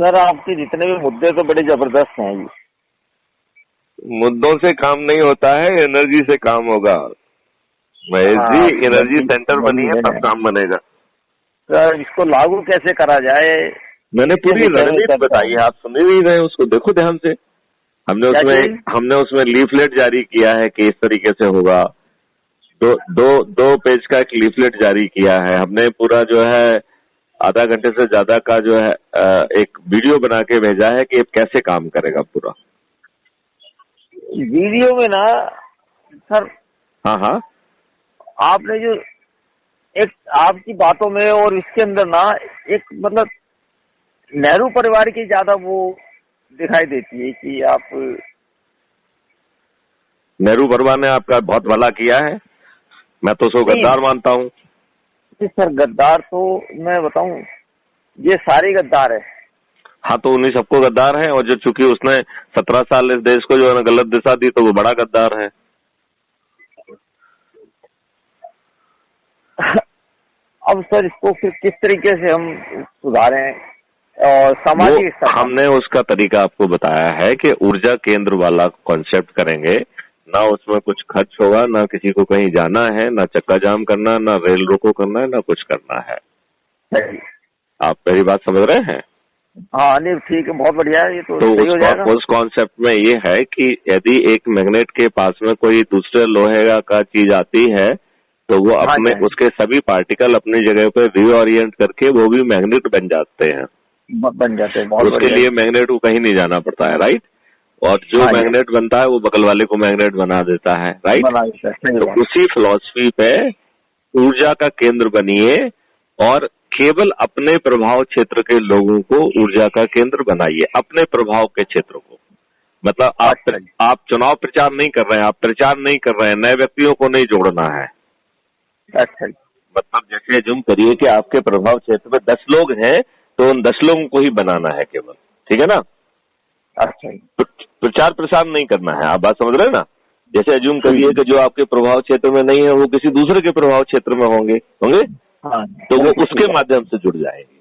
Sir आपके जितने भी मुद्दे तो बड़े जबरदस्त हैं ये। मुद्दों से काम नहीं होता है, एनर्जी से काम होगा महेश जी। एनर्जी सेंटर बनी है तब काम बनेगा। सर इसको लागू कैसे करा जाए? मैंने पूरी रणनीति बताई है, आप सुन ही नहीं रहे, उसको देखो ध्यान से। हमने उसमें लीफलेट जारी किया है कि इस तरीके से होगा। दो पेज का एक लीफलेट जारी किया है हमने। पूरा जो है आधा घंटे से ज्यादा का जो है एक वीडियो बना के भेजा है कि कैसे काम करेगा पूरा। वीडियो में ना सर, हाँ, आपने जो एक आपकी बातों में और इसके अंदर ना एक मतलब नेहरू परिवार की ज्यादा वो दिखाई देती है कि आप। नेहरू परिवार ने आपका बहुत भला किया है, मैं तो उसको गद्दार मानता हूँ। सर गद्दार तो मैं बताऊं, ये सारे गद्दार है। हाँ तो उन्हीं सबको गद्दार है, और जो चूंकि उसने 17 साल इस देश को जो है ना गलत दिशा दी तो वो बड़ा गद्दार है। अब सर इसको फिर किस तरीके से हम सुधारें? और सामाजिक स्तर हमने उसका तरीका आपको बताया है कि ऊर्जा केंद्र वाला कॉन्सेप्ट करेंगे ना, उसमें कुछ खर्च होगा, ना किसी को कहीं जाना है, ना चक्का जाम करना, ना रेल रोको करना है, ना कुछ करना है। आप मेरी बात समझ रहे हैं? हाँ नहीं ठीक है, बहुत बढ़िया है ये तो सही हो जाएगा। उस कॉन्सेप्ट में ये है कि यदि एक मैग्नेट के पास में कोई दूसरे लोहे का चीज आती है तो वो अपने उसके सभी पार्टिकल अपनी जगह पे रीओरिएंट करके वो भी मैग्नेट बन जाते हैं। उसके लिए मैग्नेट को कहीं नहीं जाना पड़ता है, राइट। और जो मैग्नेट बनता है वो बगल वाले को मैग्नेट बना देता है, राइट। तो उसी फिलॉसफी पे ऊर्जा का केंद्र बनिए और केवल अपने प्रभाव क्षेत्र के लोगों को ऊर्जा का केंद्र बनाइए, अपने प्रभाव के क्षेत्र को। मतलब आप चुनाव प्रचार नहीं कर रहे हैं, आप प्रचार नहीं कर रहे हैं, नए व्यक्तियों को नहीं जोड़ना है। अच्छा, मतलब जैसे जुम करिए कि आपके प्रभाव क्षेत्र में 10 लोग हैं तो उन 10 लोगों को ही बनाना है केवल, ठीक है ना। अच्छा, प्रचार प्रसार नहीं करना है, आप बात समझ रहे हैं ना। जैसे अज्यूम करिए कि जो आपके प्रभाव क्षेत्र में नहीं है वो किसी दूसरे के प्रभाव क्षेत्र में होंगे हाँ, तो वो उसके माध्यम से जुड़ जाएंगे।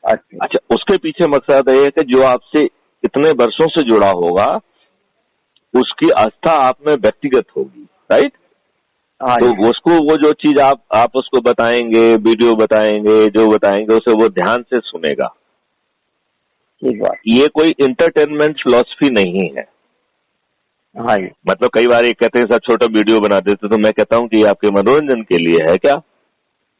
अच्छा, उसके पीछे मकसद है कि जो आपसे इतने वर्षों से जुड़ा होगा उसकी आस्था आप में व्यक्तिगत होगी, राइट। तो उसको वो जो चीज आप उसको बताएंगे, वीडियो बताएंगे, जो बताएंगे उसे वो ध्यान से सुनेगा। ये कोई एंटरटेनमेंट फिलॉसफी नहीं है। मतलब कई बार ये कहते हैं सब छोटा वीडियो बना देते, तो मैं कहता हूँ कि ये आपके मनोरंजन के लिए है क्या।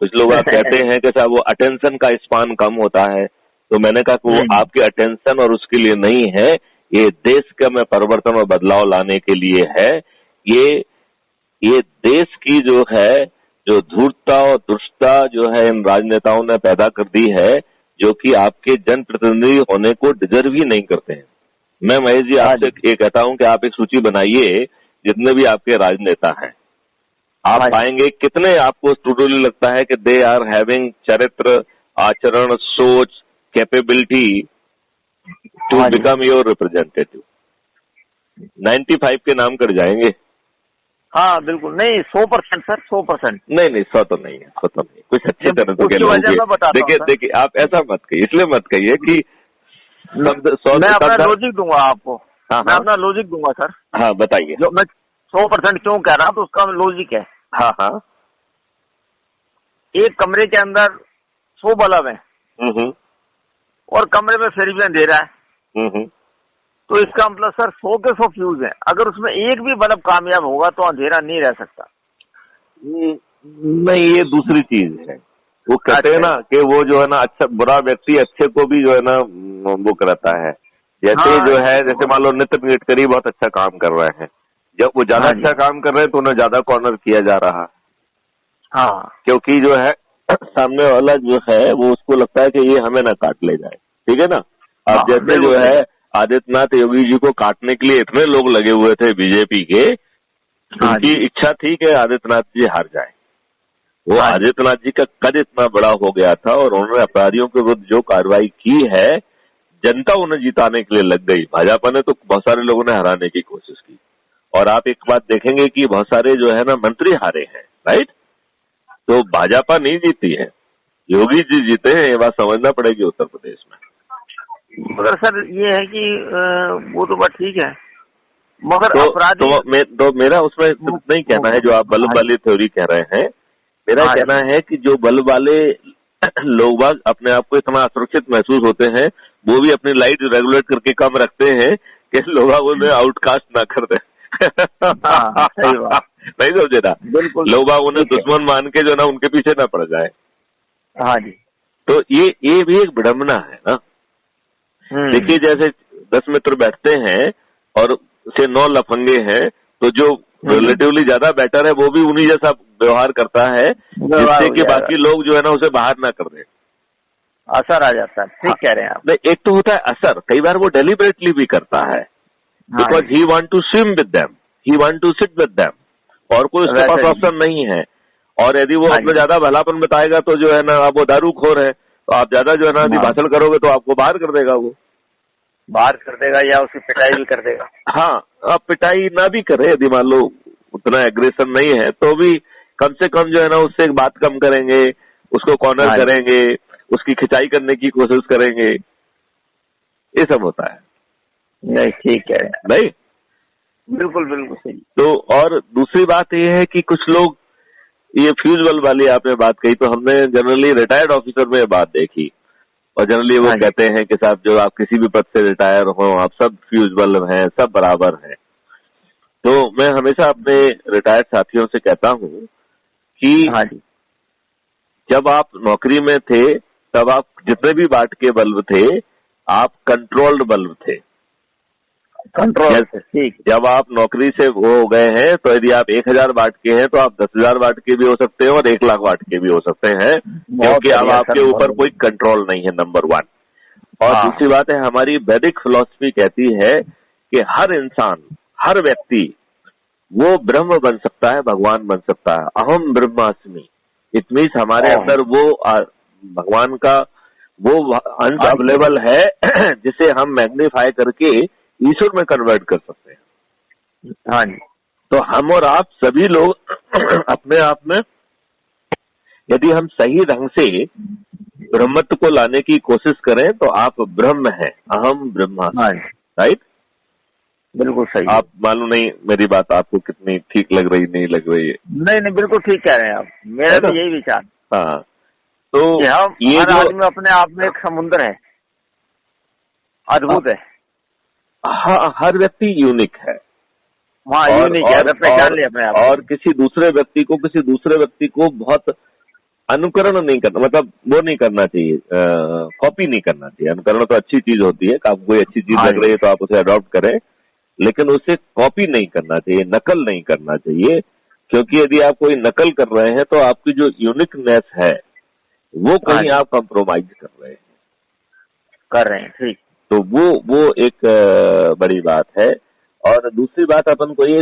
कुछ लोग आप कहते हैं कि साहब वो अटेंशन का स्पान कम होता है, तो मैंने कहा कि वो आपके अटेंशन और उसके लिए नहीं है, ये देश का में परिवर्तन और बदलाव लाने के लिए है। ये देश की जो है जो धूर्तता और दुष्टता जो है इन राजनेताओं ने पैदा कर दी है, जो कि आपके जनप्रतिनिधि होने को डिजर्व ही नहीं करते हैं। मैं महेश जी आपसे ये कहता हूं कि आप एक सूची बनाइए जितने भी आपके राजनेता हैं, आप पाएंगे कितने आपको ट्रूली लगता है कि दे आर हैविंग चरित्र, आचरण, सोच, capability to become your representative. 95 के नाम कर जाएंगे। हाँ बिल्कुल नहीं, 100% सर, 100%। नहीं 100 तो नहीं है, 100 तो नहीं, कुछ अच्छे तरह से देखिए आप ऐसा मत कहिए, इसलिए मत कहिए कि मैं अपना लॉजिक दूंगा आपको। मैं अपना लॉजिक दूंगा सर। हाँ बताइए। जो मैं 100% क्यों कह रहा हूँ तो उसका लॉजिक है। हाँ। एक कमरे के अंदर 100 बल्ब है और कमरे में फिर भी अंधेरा है, तो इसका मतलब सर 100 के 100 फ्यूज है। अगर उसमें एक भी बल्ब कामयाब होगा तो अंधेरा नहीं रह सकता। नहीं, ये दूसरी चीज है। वो कहते हैं ना कि वो जो है ना अच्छा बुरा व्यक्ति अच्छे को भी जो है ना वो कराता है। जैसे जो है जैसे मान लो नितिन गडकरी बहुत अच्छा काम कर रहे हैं, जब वो ज्यादा अच्छा काम कर रहे हैं तो उन्हें ज्यादा कॉर्नर किया जा रहा। क्योंकि जो है सामने वाला जो है वो उसको लगता है कि ये हमें ना काट ले जाए, ठीक है ना। अब जैसे जो है आदित्यनाथ योगी जी को काटने के लिए इतने लोग लगे हुए थे बीजेपी के, उनकी इच्छा थी कि आदित्यनाथ जी हार जाए। वो आदित्यनाथ जी का कद इतना बड़ा हो गया था और उन्होंने अपराधियों के विरुद्ध जो कार्रवाई की है, जनता उन्हें जिताने के लिए लग गई। भाजपा ने तो बहुत सारे लोगों ने हराने की कोशिश की, और आप एक बात देखेंगे कि बहुत सारे जो है ना मंत्री हारे हैं, राइट। तो भाजपा नहीं जीती है, योगी जी जीते हैं, ये बात समझना पड़ेगी उत्तर प्रदेश में। मगर सर ये है कि वो तो बात ठीक है, मगर अपराधी तो मेरा उसमें नहीं कहना है जो आप बल्ब वाली थ्योरी कह रहे हैं। मेरा कहना है कि जो बल्ब वाले लोग बाग अपने आप को इतना असुरक्षित महसूस होते हैं, वो भी अपनी लाइट रेगुलेट करके कम रखते हैं कि लोग उन्हें आउटकास्ट ना कर दें। नहीं समझे ना, लोग उन्हें दुश्मन मान के जो ना उनके पीछे ना पड़ जाए। हाँ जी। तो ये भी एक विडंबना है ना। देखिए जैसे 10 मित्र बैठते हैं और से 9 लफंगे हैं, तो जो रिलेटिवली ज्यादा बेटर है वो भी उन्हीं जैसा व्यवहार करता है, जिससे कि बाकी लोग जो है ना उसे बाहर ना कर दें। असर आ जाता है। ठीक कह रहे हैं आप। एक तो होता है असर, कई बार वो डेलिबरेटली भी करता है, because he want to swim with them, he want to sit with them, और कोई उसके पास ऑप्शन नहीं है। और यदि वो अपना ज्यादा भलापन बताएगा तो जो है ना, आप वो दारूखोर है तो आप ज्यादा जो है ना यदि भाषण करोगे तो आपको बाहर कर देगा, वो बाहर कर देगा या उसकी पिटाई भी कर देगा। हाँ, आप पिटाई ना भी करे, यदि मान लो उतना एग्रेशन नहीं है तो भी कम से कम जो है ना उससे एक बात कम करेंगे, उसको कॉर्नर करेंगे, उसकी खिंचाई करने की कोशिश करेंगे, ये सब होता है। नहीं ठीक है, नहीं बिल्कुल बिल्कुल सही। तो और दूसरी बात ये है कि कुछ लोग, ये फ्यूज बल्ब वाली आपने बात कही, तो हमने जनरली रिटायर्ड ऑफिसर में बात देखी, और जनरली वो कहते हैं कि साहब जो आप किसी भी पद से रिटायर हो, आप सब फ्यूज बल्ब हैं, सब बराबर हैं। तो मैं हमेशा अपने रिटायर्ड साथियों से कहता हूं कि जब आप नौकरी में थे तब आप जितने भी वाट के बल्ब थे, आप कंट्रोल्ड बल्ब थे। कंट्रोल से, ठीक। जब आप नौकरी से वो हो गए हैं तो यदि आप 1000 वाट के हैं तो आप 10,000 वाट के भी हो सकते हैं और 1,00,000 वाट के भी हो सकते हैं, क्योंकि अब आपके ऊपर कोई कंट्रोल नहीं है, नंबर 1। और दूसरी बात है, हमारी वैदिक फिलॉसफी कहती है कि हर इंसान, हर व्यक्ति वो ब्रह्म बन सकता है, भगवान बन सकता है। अहम ब्रह्मास्मि, इट मीन्स हमारे अंदर वो भगवान का वो अंश अवेलेबल है जिसे हम मैग्नीफाई करके ईश्वर में कन्वर्ट कर सकते हैं। हाँ जी। तो हम और आप सभी लोग अपने आप में यदि हम सही ढंग से ब्रह्मत्व को लाने की कोशिश करें तो आप ब्रह्म हैं, अहम ब्रह्मास्मि, राइट? बिल्कुल सही। आप मालूम नहीं मेरी बात आपको कितनी ठीक लग रही, नहीं लग रही है? नहीं, बिल्कुल ठीक कह रहे हैं आप, मेरा भी यही विचार। हाँ, तो ये हर आदमी अपने आप में एक समुद्र है, अद्भुत है। हाँ, हर व्यक्ति यूनिक है। यूनिक है, पहचान लिया अपने आप। और किसी दूसरे व्यक्ति को बहुत अनुकरण नहीं करना, मतलब वो नहीं करना चाहिए, कॉपी नहीं करना चाहिए। अनुकरण तो अच्छी चीज होती है, आपको कोई अच्छी चीज लग रही है तो आप उसे अडॉप्ट करें, लेकिन उसे कॉपी नहीं करना चाहिए, नकल नहीं करना चाहिए, क्योंकि यदि आप कोई नकल कर रहे हैं तो आपकी जो यूनिकनेस है वो कहीं आप कंप्रोमाइज कर रहे हैं। ठीक। तो वो एक बड़ी बात है। और दूसरी बात अपन को ये,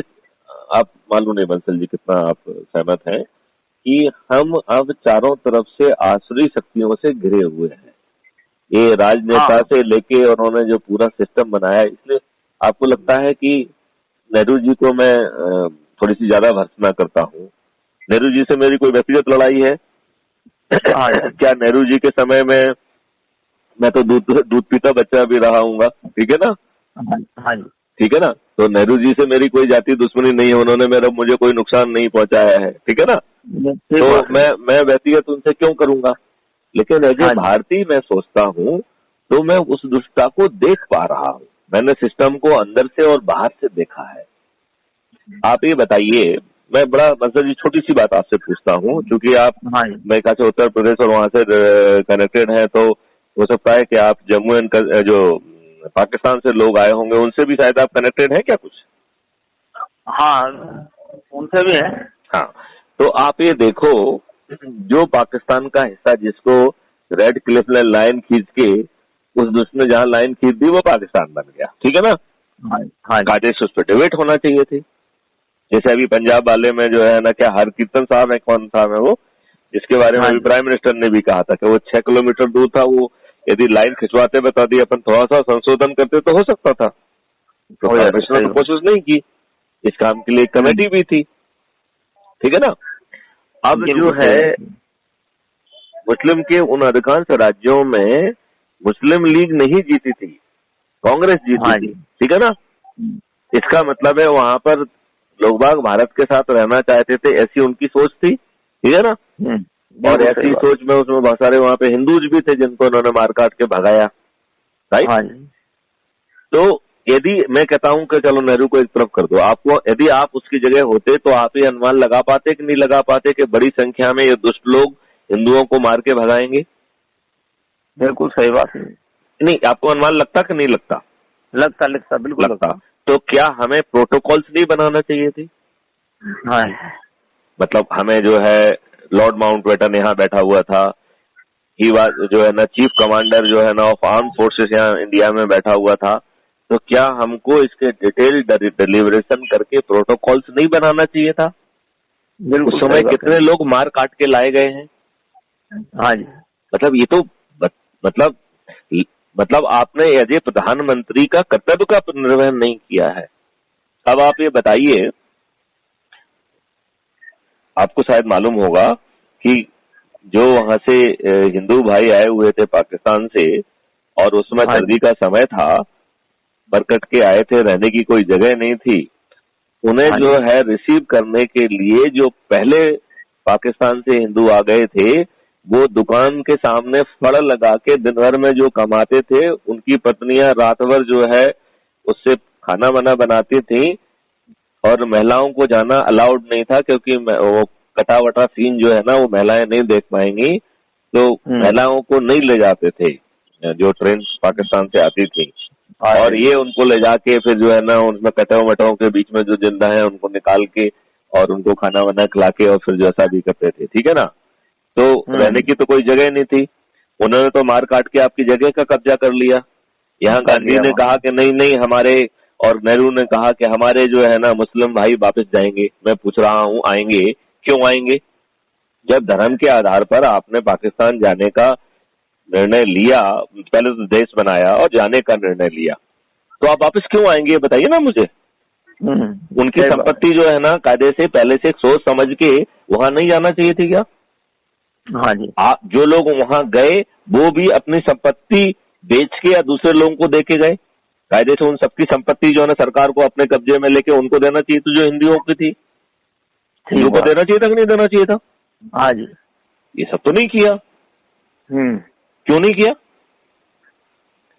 आप मालूम नहीं बंसल जी कितना आप सहमत हैं कि हम अब चारों तरफ से आसुरी शक्तियों से घिरे हुए हैं। ये राजनेता से लेके उन्होंने जो पूरा सिस्टम बनाया, इसलिए आपको लगता है कि नेहरू जी को मैं थोड़ी सी ज्यादा भर्त्सना करता हूँ। नेहरू जी से मेरी कोई व्यक्तिगत लड़ाई है? क्या नेहरू जी के समय में मैं तो दूध पीता बच्चा भी रहा हूँगा, ठीक है ना? हाँ जी, ठीक है ना? तो नेहरू जी से मेरी कोई जाति दुश्मनी नहीं है, उन्होंने मुझे कोई नुकसान नहीं पहुंचाया है, ठीक है ना? तो मैं व्यक्तिगत उनसे क्यों करूंगा? लेकिन एज ए भारतीय मैं सोचता हूँ तो मैं उस दुष्टता को देख पा रहा हूँ। मैंने सिस्टम को अंदर से और बाहर से देखा है। आप ये बताइए, मैं बड़ा मतलब छोटी सी बात आपसे पूछता हूँ, क्योंकि आप मैं कहा से उत्तर प्रदेश और वहां से कनेक्टेड हैं, तो हो सकता है कि आप जम्मू एंड जो पाकिस्तान से लोग आए होंगे उनसे भी शायद आप कनेक्टेड हैं क्या कुछ? हाँ, उनसे भी है। हाँ, तो आप ये देखो, जो पाकिस्तान का हिस्सा जिसको रेड क्लिफ ने लाइन खींच के उस दुश्मन ने जहाँ लाइन खींच दी वो पाकिस्तान बन गया, ठीक है ना? कादेश उस पर डिबेट होना चाहिए थी। जैसे अभी पंजाब वाले में जो है ना, क्या हरकीर्तन साहब है, कौन साहब है वो, जिसके बारे में अभी प्राइम मिनिस्टर ने भी कहा था कि वो 6 किलोमीटर दूर था, वो यदि लाइन खिंचवाते बता दी, अपन थोड़ा सा संशोधन करते तो हो सकता था। तो प्राइम मिनिस्टर ने कोशिश नहीं की, इस काम के लिए कमेटी भी थी, ठीक है ना? अब जो है मुस्लिम के उन अधिकांश राज्यों में मुस्लिम लीग नहीं जीती थी, कांग्रेस जीती थी, ठीक है ना। इसका मतलब है वहां पर लोग बाग भारत के साथ रहना चाहते थे, ऐसी उनकी सोच थी, ठीक है ना। और ऐसी सोच में उसमें बहुत सारे वहां पे हिंदूज भी थे जिनको उन्होंने मार काट के भगाया, राइट। तो यदि मैं कहता हूं कि चलो नेहरू को एक तरफ कर दो, आपको यदि आप उसकी जगह होते तो आप ये अनुमान लगा पाते कि नहीं लगा पाते कि बड़ी संख्या में ये दुष्ट लोग हिंदुओं को मार के भगाएंगे? बिल्कुल सही बात है। नहीं, आपको अनुमान लगता कि नहीं लगता? लगता बिल्कुल लगता। तो क्या हमें प्रोटोकॉल्स नहीं बनाना चाहिए थे? मतलब हमें जो है लॉर्ड माउंटबेटन यहाँ बैठा हुआ था, ही जो है ना चीफ कमांडर जो है ना ऑफ आर्म फोर्सेस यहाँ इंडिया में बैठा हुआ था, तो क्या हमको इसके डिटेल डिलीवरेशन करके प्रोटोकॉल्स नहीं बनाना चाहिए था? उस समय कितने लोग मार काट के लाए गए हैं। हाँ जी। मतलब ये तो मतलब आपने एज ए प्रधानमंत्री का कर्तव्य का निर्वहन नहीं किया है। अब आप ये बताइए, आपको शायद मालूम होगा कि जो वहां से हिंदू भाई आए हुए थे पाकिस्तान से, और उसमें सर्दी का समय था, बरकट के आए थे, रहने की कोई जगह नहीं थी, उन्हें जो है रिसीव करने के लिए जो पहले पाकिस्तान से हिंदू आ गए थे, वो दुकान के सामने फड़ लगा के दिन भर में जो कमाते थे, उनकी पत्नियां रात भर जो है उससे खाना वाना बनाती थी, और महिलाओं को जाना अलाउड नहीं था क्योंकि वो कटा वटा सीन जो है ना वो महिलाएं नहीं देख पाएंगी, तो महिलाओं को नहीं ले जाते थे जो ट्रेन पाकिस्तान से आती थी, और ये उनको ले जाके फिर जो है ना उनमें कटाओ मटाओं के बीच में जो जिंदा है उनको निकाल के और उनको खाना वाना खिला के और फिर जैसा भी करते थे, ठीक है ना। तो रहने की तो कोई जगह नहीं थी, उन्होंने तो मार काट के आपकी जगह का कब्जा कर लिया। यहाँ गांधी ने कहा कि नहीं हमारे, और नेहरू ने कहा कि हमारे जो है ना मुस्लिम भाई वापस जाएंगे। मैं पूछ रहा हूँ आएंगे? क्यों आएंगे? जब धर्म के आधार पर आपने पाकिस्तान जाने का निर्णय लिया, पहले तो देश बनाया और जाने का निर्णय लिया, तो आप वापस क्यों आएंगे बताइए ना मुझे। उनकी संपत्ति जो है ना कायदे से पहले से सोच समझ के वहां नहीं जाना चाहिए थी क्या? हाँ जी। आप जो लोग वहां गए वो भी अपनी संपत्ति बेच के या दूसरे लोगों को दे के गए, कायदे से उन सबकी संपत्ति जो है ना सरकार को अपने कब्जे में लेके उनको देना चाहिए थी, जो हिंदुओं की थी, हिंदुओं को देना चाहिए था कि नहीं देना चाहिए था? हाँ जी। ये सब तो नहीं किया। क्यों नहीं किया?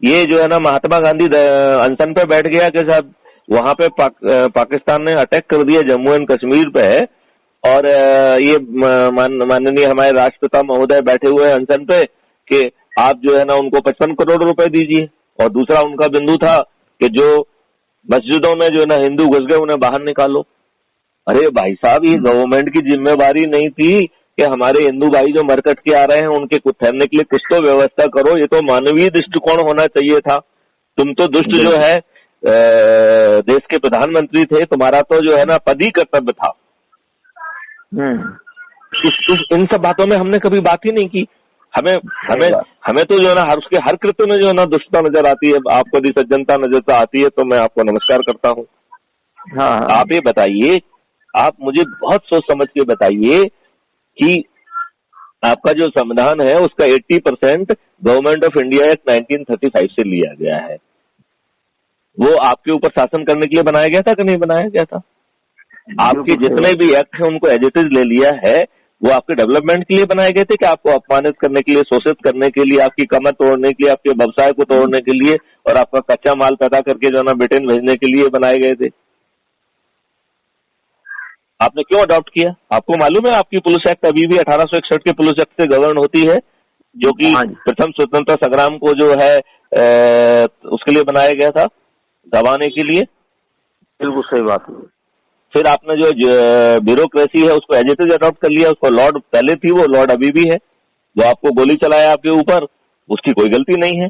ये जो है ना महात्मा गांधी अनशन पे बैठ गया कि साहब वहां पे पाकिस्तान ने अटैक कर दिया जम्मू एंड कश्मीर पे, और ये माननीय हमारे राष्ट्रपिता महोदय बैठे हुए अनशन पे कि आप जो है ना उनको 55 करोड़ रुपए दीजिए, और दूसरा उनका बिंदु था कि जो मस्जिदों में जो है ना हिंदू घुस गए उन्हें बाहर निकालो। अरे भाई साहब, ये गवर्नमेंट की जिम्मेवारी नहीं थी कि हमारे हिंदू भाई जो मरकट के आ रहे हैं उनके कुछ ठहरने के लिए कुछ तो व्यवस्था करो? ये तो मानवीय दृष्टिकोण होना चाहिए था। तुम तो दुष्ट जो है देश के प्रधानमंत्री थे, तुम्हारा तो जो है ना पद ही कर्तव्य था। इन सब बातों में हमने कभी बात ही नहीं की। हमें तो जो है ना उसके हर कृत्य में जो है ना दुष्टता नजर आती है। आपको यदि सज्जनता नजर आती है तो मैं आपको नमस्कार करता हूँ। आप ये बताइए, आप मुझे बहुत सोच समझ के बताइए कि आपका जो संविधान है उसका 80% गवर्नमेंट ऑफ इंडिया एक्ट 1935 से लिया गया है। वो आपके ऊपर शासन करने के लिए बनाया गया था कि नहीं बनाया गया था? आपके जितने भी एक्ट हैं उनको एज इट इज ले लिया है। वो आपके डेवलपमेंट के लिए बनाए गए थे कि आपको अपमानित करने के लिए, शोषित करने के लिए, आपकी कमर तोड़ने के लिए, आपके व्यवसाय को तोड़ने के लिए, और आपका कच्चा माल पैदा करके जो है ना ब्रिटेन भेजने के लिए बनाए गए थे? आपने क्यों अडॉप्ट किया? आपको मालूम है आपकी पुलिस एक्ट अभी भी 1861 के पुलिस एक्ट से गवर्न होती है, जो कि प्रथम स्वतंत्रता संग्राम को जो है उसके लिए बनाया गया था, दबाने के लिए। बिल्कुल सही बात है। फिर आपने जो ब्यूरोक्रेसी है उसको एज इट इज अडॉप्ट कर लिया। उसको लॉर्ड पहले थी, वो लॉर्ड अभी भी है। जो आपको गोली चलाया आपके ऊपर, उसकी कोई गलती नहीं है।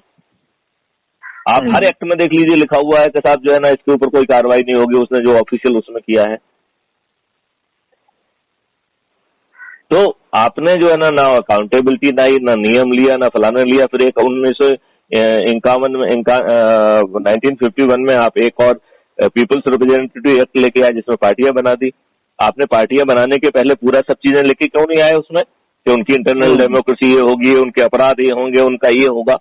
आप हर एक्ट में देख लीजिए लिखा हुआ है कि साहब जो है ना इसके ऊपर कोई कार्रवाई नहीं होगी, उसने जो ऑफिशियल उसमें किया है। तो आपने जो है ना अकाउंटेबिलिटी ना नियम लिया, ना फलाना लिया। फिर एक 1951 में आप एक और पीपल्स रिप्रेजेंटेटिव एक्ट लेके आए जिसमें पार्टियां बना दी। आपने पार्टियां बनाने के पहले पूरा सब चीजें लेके क्यों नहीं आए उसमें कि उनकी इंटरनल डेमोक्रेसी ये होगी, उनके अपराध ये होंगे, उनका ये होगा।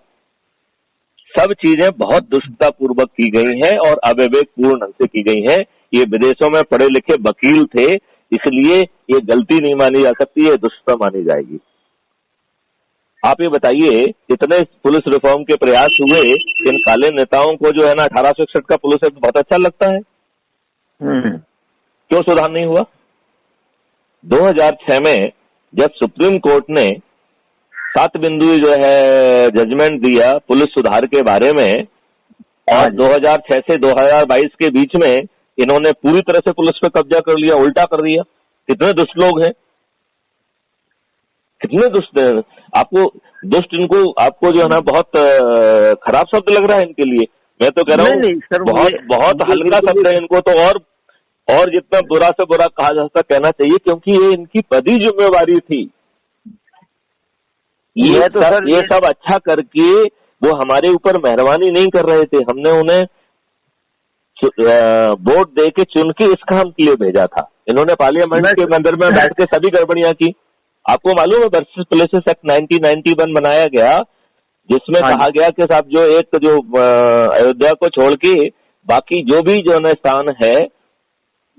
सब चीजें बहुत दुष्टता पूर्वक की गई हैं और अविवेकपूर्ण ढंग से की गई हैं। ये विदेशों में पढ़े लिखे वकील थे, इसलिए ये गलती नहीं मानी जा सकती, ये दुष्टता मानी जाएगी। आप ये बताइए, इतने पुलिस रिफॉर्म के प्रयास हुए, इन काले नेताओं को जो है ना 1861 का पुलिस एक्ट बहुत अच्छा लगता है, क्यों सुधार नहीं हुआ? 2006 में जब सुप्रीम कोर्ट ने 7 बिंदु जो है जजमेंट दिया पुलिस सुधार के बारे में, और 2006 से 2022 के बीच में इन्होंने पूरी तरह से पुलिस पे कब्जा कर लिया, उल्टा कर दिया। कितने दुष्ट लोग हैं, कितने दुष्ट हैं। आपको दुष्ट, इनको आपको जो है ना बहुत खराब शब्द लग रहा है इनके लिए। मैं तो कह रहा हूँ बहुत हल्का शब्द है इनको तो, और जितना बुरा से बुरा कहा जा सकता कहना चाहिए, क्योंकि ये इनकी बड़ी जिम्मेवारी थी। ये सब अच्छा करके वो हमारे ऊपर मेहरबानी नहीं कर रहे थे, हमने उन्हें वोट दे के चुन के इस काम के लिए भेजा था। इन्होंने पार्लियामेंट के अंदर में बैठ के सभी गड़बड़ियां की। आपको मालूम है वर्सेस प्लेसेस एक्ट 1991 बनाया गया, जिसमें कहा गया कि साहब जो अयोध्या को छोड़ के बाकी जो भी जो स्थान है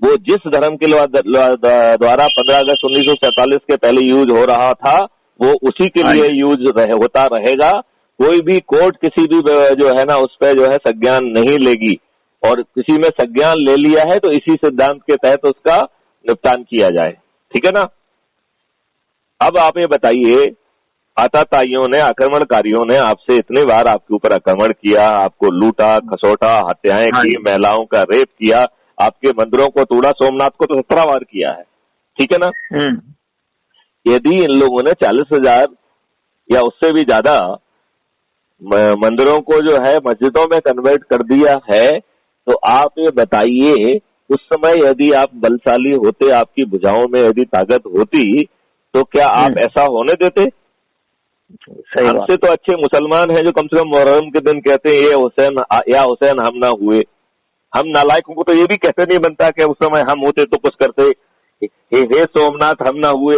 वो जिस धर्म के द्वारा 15 अगस्त 1947 के पहले यूज हो रहा था वो उसी के लिए यूज होता रहेगा। कोई भी कोर्ट किसी भी जो है ना उस पर जो है संज्ञान नहीं लेगी, और किसी में संज्ञान ले लिया है तो इसी सिद्धांत के तहत उसका निपटान किया जाए। ठीक है ना? अब आप ये बताइए, आतताइयों ने, आक्रमणकारियों ने आपसे इतने बार आपके ऊपर आक्रमण किया, आपको लूटा, खसोटा, हत्याएं की, महिलाओं का रेप किया, आपके मंदिरों को तोड़ा, सोमनाथ को तो 17 बार किया है। ठीक है ना? यदि इन लोगों ने 40,000 या उससे भी ज्यादा मंदिरों को जो है मस्जिदों में कन्वर्ट कर दिया है, तो आप ये बताइए उस समय यदि आप बलशाली होते, आपकी भुजाओं में यदि ताकत होती, तो क्या आप ऐसा होने देते? हमसे तो अच्छे मुसलमान हैं जो कम से कम मुहर्रम के दिन कहते हैं या हुसैन हम ना हुए। हम नालायकों को तो ये भी कहते नहीं बनता कि उस समय हम होते तो कुछ करते, हे सोमनाथ हम ना हुए।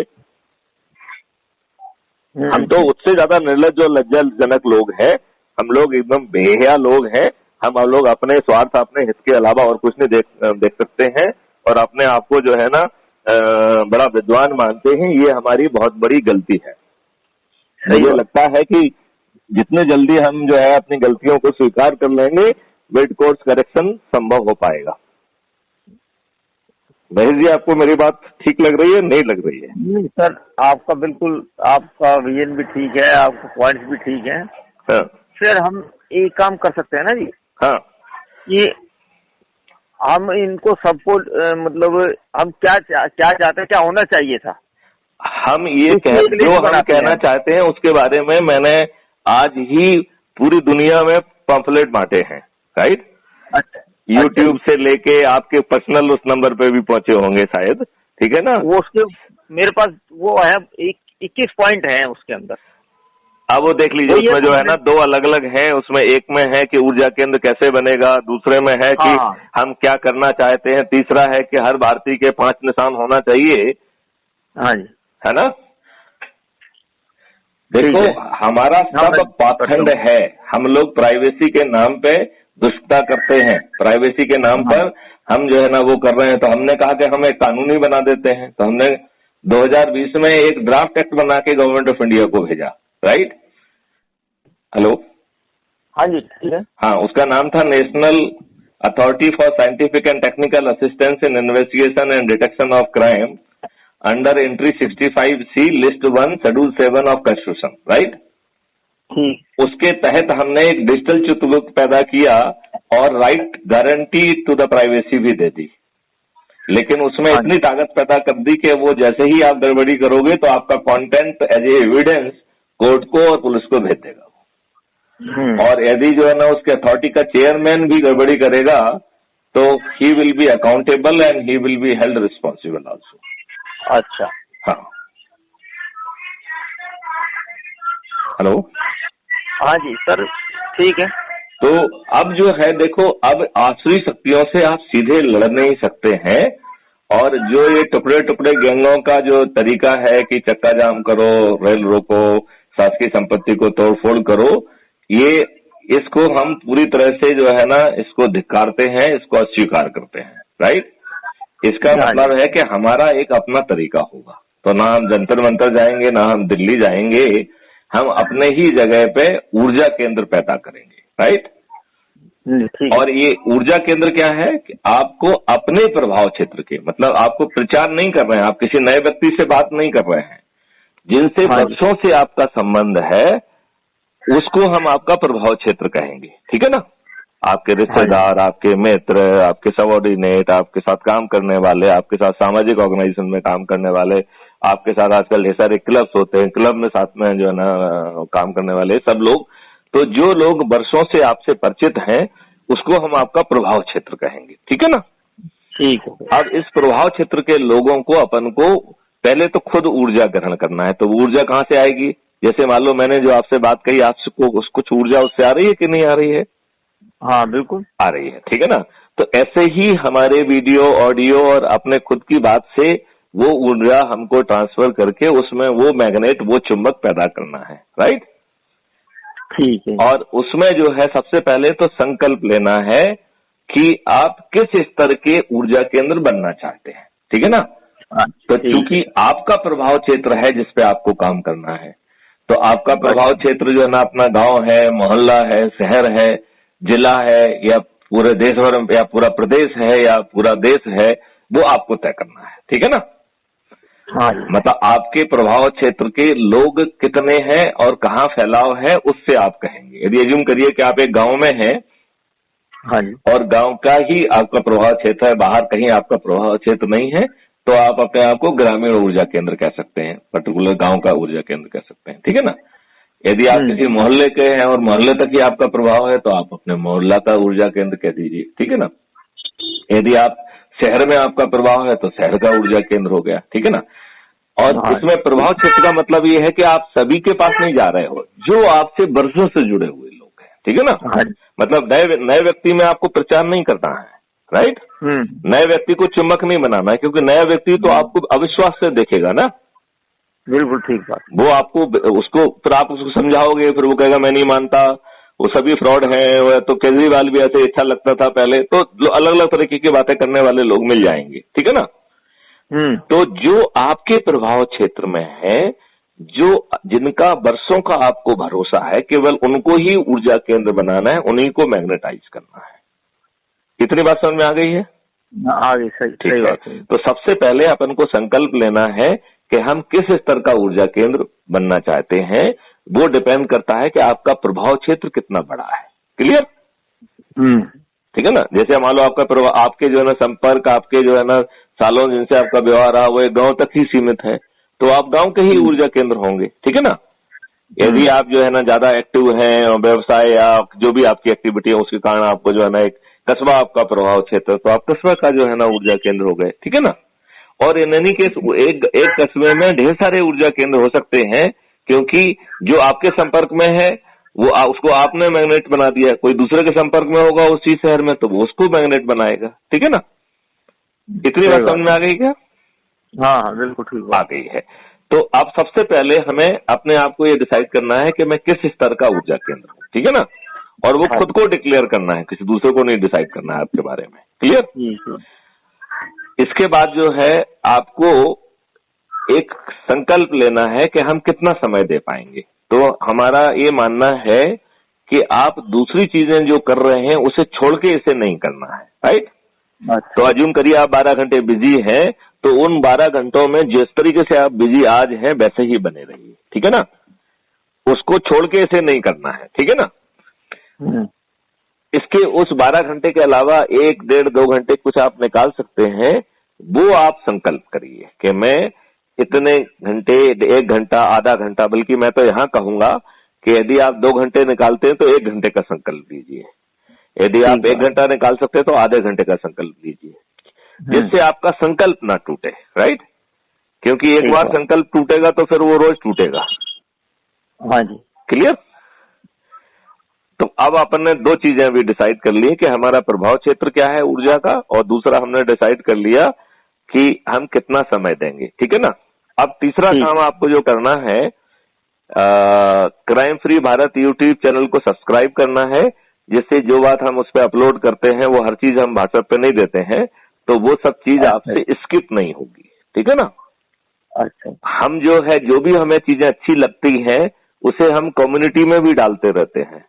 हम तो उससे ज्यादा निर्लज्ज और लज्जाजनक लोग हैं, हम लोग एकदम बेहया लोग हैं। हम लोग अपने स्वार्थ, अपने हित के अलावा और कुछ नहीं देख सकते हैं, और अपने आप को जो है ना बड़ा विद्वान मानते हैं। ये हमारी बहुत बड़ी गलती है। मुझे लगता है कि जितने जल्दी हम जो है अपनी गलतियों को स्वीकार कर लेंगे, मिड कोर्स करेक्शन संभव हो पाएगा। महेश जी, आपको मेरी बात ठीक लग रही है, नहीं लग रही है? नहीं सर, आपका बिल्कुल, आपका विजन भी ठीक है, आपके पॉइंट्स भी ठीक है। हाँ। फिर हम एक काम कर सकते हैं ना जी। हाँ। ये हम इनको सबको मतलब हम क्या चाहते हैं, क्या होना चाहिए था, हम ये जो हम कहना चाहते हैं उसके बारे में मैंने आज ही पूरी दुनिया में पम्फलेट बांटे हैं। राइट? अच्छा। YouTube से लेके आपके पर्सनल उस नंबर पे भी पहुंचे होंगे शायद। ठीक है ना? वो उसके मेरे पास वो है 21 पॉइंट है उसके अंदर। अब वो देख लीजिए, उसमें जो है ना 2 अलग अलग है। उसमें एक में है कि ऊर्जा केंद्र कैसे बनेगा, दूसरे में है कि हम क्या करना चाहते हैं, तीसरा है कि हर भारतीय के 5 निशान होना चाहिए। हाँ जी, है ना? देखो, हमारा सब पाखंड है। हम लोग प्राइवेसी के नाम पे दुष्टता करते हैं, प्राइवेसी के नाम पर हम जो है ना वो कर रहे हैं। तो हमने कहा कि हम एक कानूनी बना देते हैं। तो हमने 2020 में एक ड्राफ्ट एक्ट बना के गवर्नमेंट ऑफ इंडिया को भेजा। राइट? हेलो? हाँ जी, ठीक है। हाँ, उसका नाम था national authority for scientific and technical assistance in investigation and detection of crime under entry 65C list 1 schedule 7 of constitution. Right? उसके तहत हमने एक डिजिटल चित्रगुप्त पैदा किया और right guarantee to the privacy भी दे दी। लेकिन उसमें इतनी ताकत पैदा कर दी कि वो जैसे ही आप गड़बड़ी करोगे तो आपका content as a evidence court को और पुलिस को भेज देगा। और यदि जो है ना उसके अथॉरिटी का चेयरमैन भी गड़बड़ी करेगा तो he will be accountable and he will be held responsible also. अच्छा। हाँ। हेलो? हाँ जी सर, ठीक है। तो अब जो है देखो, अब आसुरी शक्तियों से आप सीधे लड़ नहीं सकते हैं। और जो ये टुकड़े टुकड़े गैंगों का जो तरीका है कि चक्का जाम करो, रेल रोको, शासकीय संपत्ति को तोड़फोड़ करो, ये इसको हम पूरी तरह से जो है ना इसको धिक्कारते हैं, इसको अस्वीकार करते हैं, राइट। इसका मतलब है कि हमारा एक अपना तरीका होगा, तो ना हम जंतर मंतर जाएंगे, ना हम दिल्ली जाएंगे, हम अपने ही जगह पे ऊर्जा केंद्र पैदा करेंगे, राइट। और ये ऊर्जा केंद्र क्या है कि आपको अपने प्रभाव क्षेत्र के, मतलब आपको प्रचार नहीं कर रहे हैं, आप किसी नए व्यक्ति से बात नहीं कर रहे हैं, जिनसे वर्षों से आपका संबंध है उसको हम आपका प्रभाव क्षेत्र कहेंगे, ठीक है ना। आपके रिश्तेदार, आपके मित्र, आपके सबऑर्डिनेट, आपके साथ काम करने वाले, आपके साथ सामाजिक ऑर्गेनाइजेशन में काम करने वाले, आपके साथ आजकल ढेर सारे क्लब्स होते हैं, क्लब में साथ में जो है ना काम करने वाले सब लोग, तो जो लोग वर्षों से आपसे परिचित हैं उसको हम आपका प्रभाव क्षेत्र कहेंगे, ठीक है ना। ठीक है। अब इस प्रभाव क्षेत्र के लोगों को अपन को पहले तो खुद ऊर्जा ग्रहण करना है, तो ऊर्जा कहाँ से आएगी। जैसे मान लो मैंने जो आपसे बात कही, आपको कुछ ऊर्जा उससे आ रही है कि नहीं आ रही है। हाँ बिल्कुल आ रही है, ठीक है ना। तो ऐसे ही हमारे वीडियो, ऑडियो और अपने खुद की बात से वो ऊर्जा हमको ट्रांसफर करके उसमें वो मैग्नेट, वो चुंबक पैदा करना है, राइट। ठीक है। और उसमें जो है सबसे पहले तो संकल्प लेना है कि आप किस स्तर के ऊर्जा केंद्र बनना चाहते हैं, ठीक है ना। तो क्योंकि आपका प्रभाव क्षेत्र है जिसपे आपको काम करना है, तो आपका प्रभाव क्षेत्र जो है ना अपना गांव है, मोहल्ला है, शहर है, जिला है, या पूरे देश भर या पूरा प्रदेश है या पूरा देश है, वो आपको तय करना है, ठीक है ना। हाँ। मतलब आपके प्रभाव क्षेत्र के लोग कितने हैं और कहाँ फैलाव है उससे आप कहेंगे। यदि एज्यूम करिए कि आप एक गांव में हैं, हाँ, और गांव का ही आपका प्रभाव क्षेत्र है, बाहर कहीं आपका प्रभाव क्षेत्र नहीं है, तो आप अपने आप को ग्रामीण ऊर्जा केंद्र कह सकते हैं, पर्टिकुलर गांव का ऊर्जा केंद्र कह सकते हैं, ठीक है ना। यदि आप किसी मोहल्ले के हैं और मोहल्ले तक ही आपका प्रभाव है तो आप अपने मोहल्ला का ऊर्जा केंद्र कह दीजिए, ठीक है ना। यदि आप शहर में आपका प्रभाव है तो शहर का ऊर्जा केंद्र हो गया, ठीक है ना। और इसमें प्रभाव क्षेत्र का मतलब ये है कि आप सभी के पास नहीं जा रहे हो, जो आपसे वर्षों से जुड़े हुए लोग हैं, ठीक है ना। मतलब नए व्यक्ति में आपको प्रचार नहीं करना है, राइट। नए व्यक्ति को चुंबक नहीं बनाना है, क्योंकि नया व्यक्ति तो आपको अविश्वास से देखेगा ना। बिल्कुल ठीक बात। वो आपको उसको फिर आप उसको समझाओगे, फिर वो कहेगा मैं नहीं मानता, वो सभी फ्रॉड है। तो केजरीवाल भी ऐसे अच्छा लगता था पहले, तो अलग अलग तरीके की बातें करने वाले लोग मिल जाएंगे, ठीक है ना। तो जो आपके प्रभाव क्षेत्र में है, जो जिनका वर्षों का आपको भरोसा है, केवल उनको ही ऊर्जा केंद्र बनाना है, उन्हीं को मैग्नेटाइज करना है। इतनी बात समझ में आ गई है? आ गई, सही बात है। तो सबसे पहले अपन को संकल्प लेना है कि हम किस स्तर का ऊर्जा केंद्र बनना चाहते हैं। वो डिपेंड करता है कि आपका प्रभाव क्षेत्र कितना बड़ा है। क्लियर? ठीक है ना। जैसे मान लो आपका प्रभाव, आपके जो है ना संपर्क, आपके जो है ना सालों जिनसे आपका व्यवहार रहा वो एक गांव तक ही सीमित है, तो आप गांव के ही ऊर्जा केंद्र होंगे, ठीक है ना। यदि आप जो है ना ज्यादा एक्टिव हैं और व्यवसाय या जो भी आपकी एक्टिविटी है उसके कारण आपको जो है ना एक कस्बा आपका प्रभाव क्षेत्र, तो आप कस्बा का जो है ना ऊर्जा केंद्र हो गए, ठीक है ना। और इन एनी केस एक कस्बे में ढेर सारे ऊर्जा केंद्र हो सकते हैं, क्योंकि जो आपके संपर्क में है वो उसको आपने मैग्नेट बना दिया, कोई दूसरे के संपर्क में होगा उसी शहर में तो वो उसको मैग्नेट बनाएगा, ठीक है ना। इतनी बात समझ में आ गई क्या? हाँ बिल्कुल ठीक आ गई है। तो अब सबसे पहले हमें अपने आप को ये डिसाइड करना है कि मैं किस स्तर का ऊर्जा केंद्र हूँ, ठीक है ना। और वो खुद को डिक्लेयर करना है, किसी दूसरे को नहीं डिसाइड करना है आपके बारे में। क्लियर? इसके बाद जो है आपको एक संकल्प लेना है कि हम कितना समय दे पाएंगे। तो हमारा ये मानना है कि आप दूसरी चीजें जो कर रहे हैं उसे छोड़ के इसे नहीं करना है, राइट। तो अज्यूम करिए आप 12 घंटे बिजी हैं, तो उन 12 घंटों में जिस तरीके से आप बिजी आज हैं वैसे ही बने रहिए, ठीक है ना। उसको छोड़ के इसे नहीं करना है, ठीक है ना। इसके उस 12 घंटे के अलावा 1, 1.5, 2 घंटे कुछ आप निकाल सकते हैं। वो आप संकल्प करिए कि मैं इतने घंटे, 1 घंटा, आधा घंटा, बल्कि मैं तो यहाँ कहूंगा कि यदि आप 2 घंटे निकालते हैं तो 1 घंटे का संकल्प लीजिए। यदि आप 1 घंटा निकाल सकते हैं तो आधे घंटे का संकल्प लीजिए, जिससे आपका संकल्प ना टूटे, राइट। क्योंकि एक बार संकल्प टूटेगा तो फिर वो रोज टूटेगा। हाँ जी। क्लियर? तो अब अपन ने 2 चीजें अभी डिसाइड कर ली कि हमारा प्रभाव क्षेत्र क्या है ऊर्जा का, और दूसरा हमने डिसाइड कर लिया कि हम कितना समय देंगे, ठीक है ना। अब तीसरा काम आपको जो करना है, crime free Bharat YouTube channel को सब्सक्राइब करना है, जिससे जो बात हम उस पर अपलोड करते हैं वो हर चीज हम व्हाट्सएप पे नहीं देते हैं, तो वो सब चीज आपसे स्किप नहीं होगी, ठीक है ना। अच्छा, हम जो है जो भी हमें चीजें अच्छी लगती हैं उसे हम कम्युनिटी में भी डालते रहते हैं।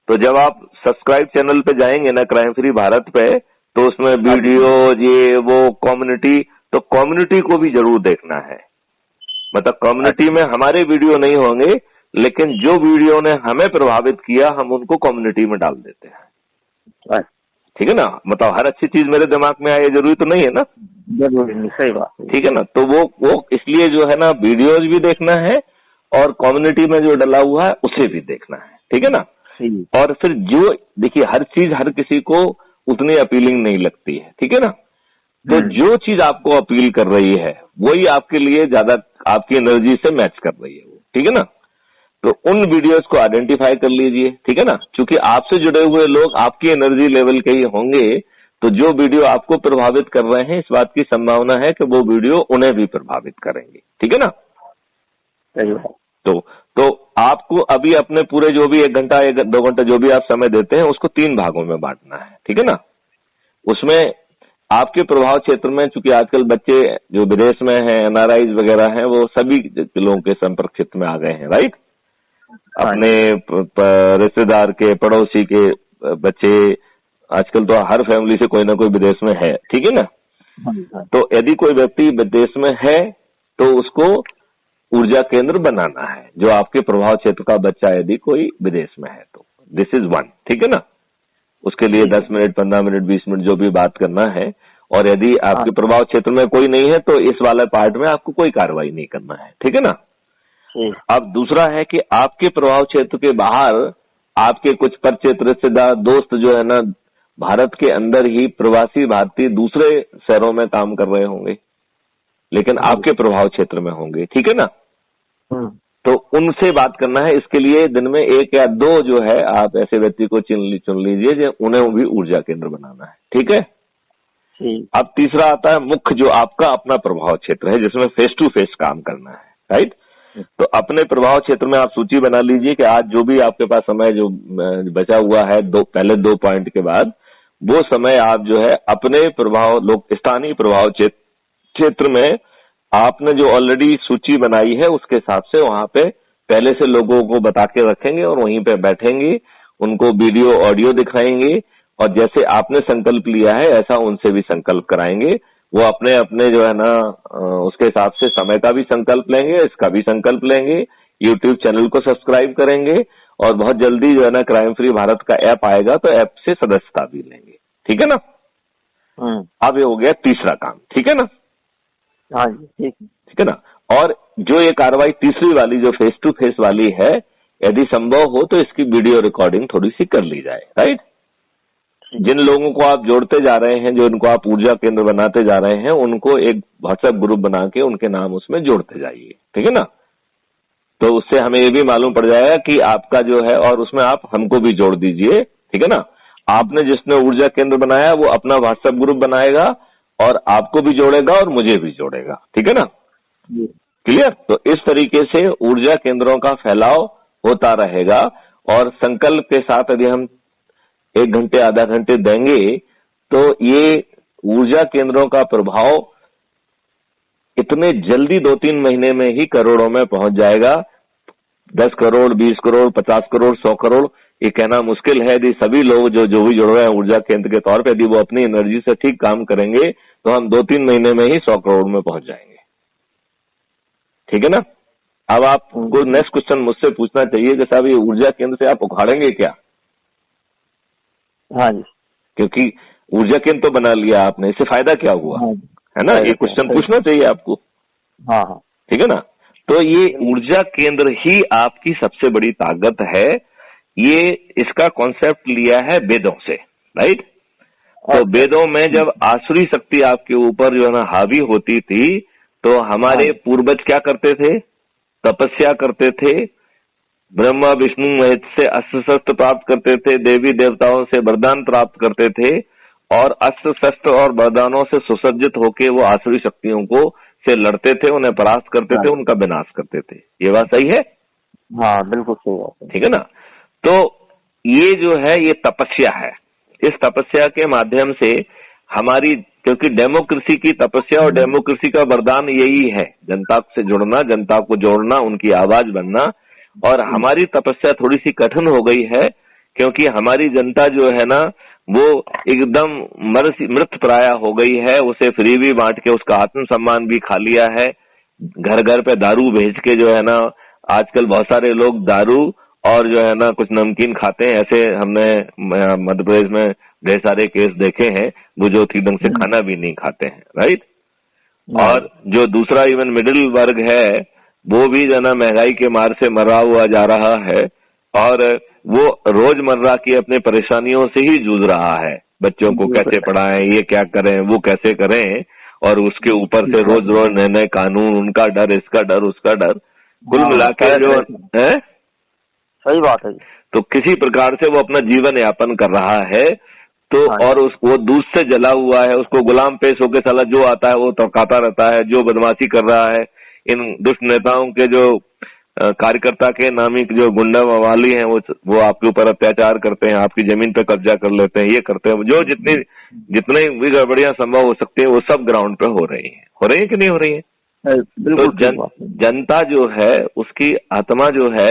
तो जब आप सब्सक्राइब चैनल पे जाएंगे ना क्राइम फ्री भारत पे, तो उसमें वीडियो ये वो कम्युनिटी, तो कम्युनिटी को भी जरूर देखना है। मतलब कम्युनिटी में हमारे वीडियो नहीं होंगे, लेकिन जो वीडियो ने हमें प्रभावित किया हम उनको कम्युनिटी में डाल देते हैं, ठीक है ना। मतलब हर अच्छी चीज मेरे दिमाग में आए जरूरी तो नहीं है ना, जरूरी नहीं, सही बात, ठीक है ना। तो वो इसलिए जो है ना वीडियोज भी देखना है और कम्युनिटी में जो डला हुआ है उसे भी देखना है, ठीक है ना। और फिर जो देखिए हर चीज हर किसी को उतनी अपीलिंग नहीं लगती है, ठीक है ना। तो जो चीज आपको अपील कर रही है वही आपके लिए ज्यादा आपकी एनर्जी से मैच कर रही है वो, ठीक है ना। तो उन वीडियोस को आइडेंटिफाई कर लीजिए, ठीक है ना। क्योंकि आपसे जुड़े हुए लोग आपकी एनर्जी लेवल के ही होंगे, तो जो वीडियो आपको प्रभावित कर रहे हैं इस बात की संभावना है कि वो वीडियो उन्हें भी प्रभावित करेंगे, ठीक है ना। तो आपको अभी अपने पूरे जो भी 1 घंटा 2 घंटा जो भी आप समय देते हैं उसको 3 भागों में बांटना है, ठीक है ना। उसमें आपके प्रभाव क्षेत्र में, चूंकि आजकल बच्चे जो विदेश में हैं, एनआरआई वगैरह हैं, वो सभी लोगों के संपर्क क्षेत्र में आ गए हैं, राइट। अपने रिश्तेदार के, पड़ोसी के बच्चे, आजकल तो हर फैमिली से कोई ना कोई विदेश में है, ठीक है ना। तो यदि कोई व्यक्ति विदेश में है तो उसको ऊर्जा केंद्र बनाना है, जो आपके प्रभाव क्षेत्र का बच्चा यदि कोई विदेश में है तो दिस इज 1, ठीक है ना। उसके लिए 10 मिनट 15 मिनट 20 मिनट जो भी बात करना है। और यदि आपके प्रभाव क्षेत्र में कोई नहीं है तो इस वाले पार्ट में आपको कोई कार्रवाई नहीं करना है, ठीक है ना। अब दूसरा है कि आपके प्रभाव क्षेत्र के बाहर आपके कुछ परिचित रिश्तेदार दोस्त जो है ना भारत के अंदर ही प्रवासी भारतीय दूसरे शहरों में काम कर रहे होंगे, लेकिन आपके प्रभाव क्षेत्र में होंगे, ठीक है ना। तो उनसे बात करना है। इसके लिए दिन में 1 या 2 जो है आप ऐसे व्यक्ति को चुन लीजिए जो उन्हें भी ऊर्जा केंद्र बनाना है, ठीक है। अब तीसरा आता है मुख्य, जो आपका अपना प्रभाव क्षेत्र है जिसमें फेस टू फेस काम करना है, राइट। तो अपने प्रभाव क्षेत्र में आप सूची बना लीजिए कि आज जो भी आपके पास समय जो बचा हुआ है, पहले 2 पॉइंट के बाद, वो समय आप जो है अपने स्थानीय प्रभाव क्षेत्र में आपने जो ऑलरेडी सूची बनाई है उसके हिसाब से वहां पे पहले से लोगों को बता के रखेंगे और वहीं पे बैठेंगे, उनको वीडियो ऑडियो दिखाएंगे और जैसे आपने संकल्प लिया है ऐसा उनसे भी संकल्प कराएंगे। वो अपने अपने जो है ना उसके हिसाब से समय का भी संकल्प लेंगे, इसका भी संकल्प लेंगे, यूट्यूब चैनल को सब्सक्राइब करेंगे और बहुत जल्दी जो है ना क्राइम फ्री भारत का ऐप आएगा तो ऐप से सदस्यता भी लेंगे, ठीक है ना। अब ये हो गया तीसरा काम, ठीक है ना। हाँ जी, ठीक है ना। और जो ये कार्रवाई तीसरी वाली जो फेस टू फेस वाली है, यदि संभव हो तो इसकी वीडियो रिकॉर्डिंग थोड़ी सी कर ली जाए, राइट। जिन लोगों को आप जोड़ते जा रहे हैं, जो इनको आप ऊर्जा केंद्र बनाते जा रहे हैं, उनको एक व्हाट्सएप ग्रुप बना के उनके नाम उसमें जोड़ते जाइए, ठीक है ना। तो उससे हमें ये भी मालूम पड़ जाएगा कि आपका जो है, और उसमें आप हमको भी जोड़ दीजिए, ठीक है ना। आपने जिसने ऊर्जा केंद्र बनाया वो अपना व्हाट्सएप ग्रुप बनाएगा और आपको भी जोड़ेगा और मुझे भी जोड़ेगा, ठीक है ना। क्लियर। तो इस तरीके से ऊर्जा केंद्रों का फैलाव होता रहेगा और संकल्प के साथ यदि हम 1 घंटे आधा घंटे देंगे तो ये ऊर्जा केंद्रों का प्रभाव इतने जल्दी 2-3 महीने में ही करोड़ों में पहुंच जाएगा। 10 करोड़ 20 करोड़ 50 करोड़ 100 करोड़ ये कहना मुश्किल है। यदि सभी लोग जो भी जुड़ रहे हैं ऊर्जा केंद्र के तौर पे, यदि वो अपनी एनर्जी से ठीक काम करेंगे तो हम 2-3 महीने में ही 100 करोड़ में पहुंच जाएंगे, ठीक है ना। अब आपको नेक्स्ट क्वेश्चन मुझसे पूछना चाहिए कि साहब ये ऊर्जा केंद्र से आप उखाड़ेंगे क्या। हाँ जी, क्योंकि ऊर्जा केंद्र तो बना लिया आपने, इससे फायदा क्या हुआ, है ना। ये क्वेश्चन पूछना चाहिए आपको, हाँ, ठीक है ना। तो ये ऊर्जा केंद्र ही आपकी सबसे बड़ी ताकत है। ये इसका कॉन्सेप्ट लिया है वेदों से, राइट। तो वेदों में जब आसुरी शक्ति आपके ऊपर जो है ना हावी होती थी तो हमारे पूर्वज क्या करते थे, तपस्या करते थे, ब्रह्मा विष्णु महेश से अस्त्र शस्त्र प्राप्त करते थे, देवी देवताओं से वरदान प्राप्त करते थे और अस्त्र शस्त्र और वरदानों से सुसज्जित होके वो आसुरी शक्तियों को से लड़ते थे, उन्हें परास्त करते थे, उनका विनाश करते थे। ये बात सही है। हाँ बिल्कुल सही बात है। ठीक है ना। तो ये जो है ये तपस्या है। इस तपस्या के माध्यम से हमारी, क्योंकि डेमोक्रेसी की तपस्या और डेमोक्रेसी का वरदान यही है, जनता से जुड़ना, जनता को जोड़ना, उनकी आवाज बनना। और हमारी तपस्या थोड़ी सी कठिन हो गई है क्योंकि हमारी जनता जो है ना वो एकदम मृत प्राय हो गई है। उसे फ्री भी बांट के उसका आत्मसम्मान भी खा लिया है। घर घर पे दारू भेज के जो है ना आजकल बहुत सारे लोग दारू और जो है ना कुछ नमकीन खाते हैं। ऐसे हमने मध्य प्रदेश में ढेर सारे केस देखे हैं, वो जो ठीक ढंग से खाना भी नहीं खाते हैं, राइट। और जो दूसरा इवन मिडिल वर्ग है वो भी जो है ना महंगाई के मार से मरा हुआ जा रहा है और वो रोजमर्रा की अपने परेशानियों से ही जूझ रहा है। बच्चों को कैसे पढ़ाएं, ये क्या करें, वो कैसे करें, और उसके ऊपर से रोज रोज नए नए कानून, उनका डर, इसका डर, उसका डर, कुल मिला के जो है। सही बात है। तो किसी प्रकार से वो अपना जीवन यापन कर रहा है। तो और वो दूध से जला हुआ है, उसको गुलाम पेश होकर साला जो आता है वो तड़काता रहता है। जो बदमाशी कर रहा है, इन दुष्ट नेताओं के जो कार्यकर्ता के नामी जो गुंडा मवाली हैं वो आपके ऊपर अत्याचार करते हैं, आपकी जमीन पे कब्जा कर लेते हैं, ये करते हैं। जो जितने भी गड़बड़ियां संभव हो सकती है वो सब ग्राउंड पे हो रही है कि नहीं हो रही है। तो जनता जो है उसकी आत्मा जो है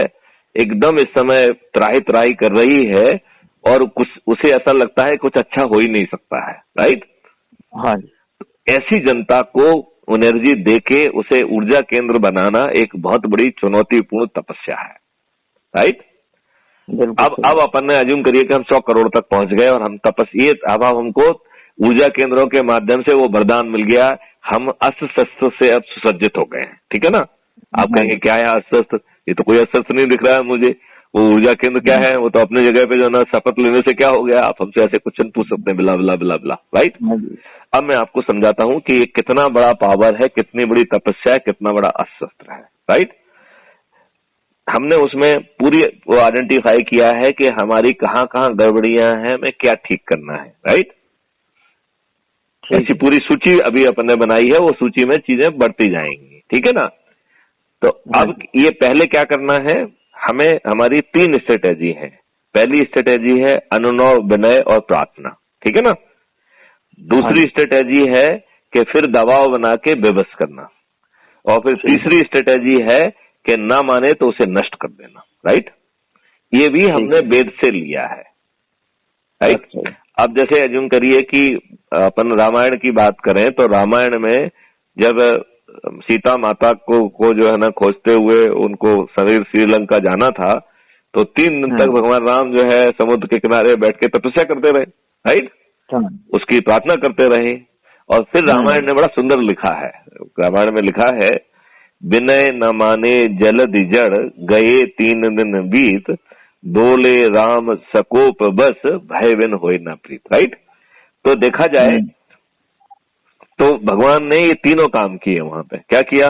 एकदम इस समय त्राही त्राही कर रही है और कुछ उसे ऐसा लगता है कुछ अच्छा हो ही नहीं सकता है, राइट। हाँ। ऐसी जनता को एनर्जी देके उसे ऊर्जा केंद्र बनाना एक बहुत बड़ी चुनौतीपूर्ण तपस्या है, राइट। अब अपन ने अज्यूम करिए कि हम 100 करोड़ तक पहुंच गए और हम अब हमको ऊर्जा केंद्रों के माध्यम से वो वरदान मिल गया, हम अस्त्र शस्त्र से अब सुसज्जित हो गए हैं, ठीक है ना। आप कहेंगे क्या है अस्त्र शस्त्र, ये तो कोई अस्त्र शस्त्र नहीं दिख रहा है मुझे। वो ऊर्जा केंद्र क्या है, वो तो अपनी जगह पे जो ना शपथ लेने से क्या हो गया, आप हमसे ऐसे क्वेश्चन पूछ सकते हैं, बिला बिला बिला बिला, राइट। अब मैं आपको समझाता हूं कि ये कितना बड़ा पावर है, कितनी बड़ी तपस्या है, कितना बड़ा अस्त्र शस्त्र है, राइट। हमने उसमें पूरी वो आइडेंटिफाई किया है कि हमारी कहाँ कहाँ गड़बड़ियां हैं, हमें क्या ठीक करना है, राइट। ऐसी पूरी सूची अभी अपन ने बनाई है, वो सूची में चीजें बढ़ती जाएंगी, ठीक है ना। तो अब ये पहले क्या करना है, हमें हमारी 3 स्ट्रेटेजी है। पहली स्ट्रेटेजी है अनुनय, विनय और प्रार्थना, ठीक है ना। दूसरी स्ट्रेटेजी है कि फिर दबाव बना के बेबस करना, और फिर तीसरी स्ट्रेटेजी है कि ना माने तो उसे नष्ट कर देना, राइट। ये भी हमने वेद से लिया है, राइट। अब जैसे अज्यूम करिए कि अपन रामायण की बात करें तो रामायण में जब सीता माता को जो है ना खोजते हुए उनको शरीर श्रीलंका जाना था तो 3 दिन तक भगवान राम जो है समुद्र के किनारे बैठ के तपस्या करते रहे, राइट। उसकी प्रार्थना करते रहे। और फिर रामायण ने बड़ा सुंदर लिखा है, रामायण में लिखा है, विनय न माने जलधि जड़, गए 3 दिन बीत, बोले राम सकोप बस, भय बिन होए न प्रीत, राइट। तो देखा जाए तो भगवान ने ये तीनों काम किए वहां पे। क्या किया,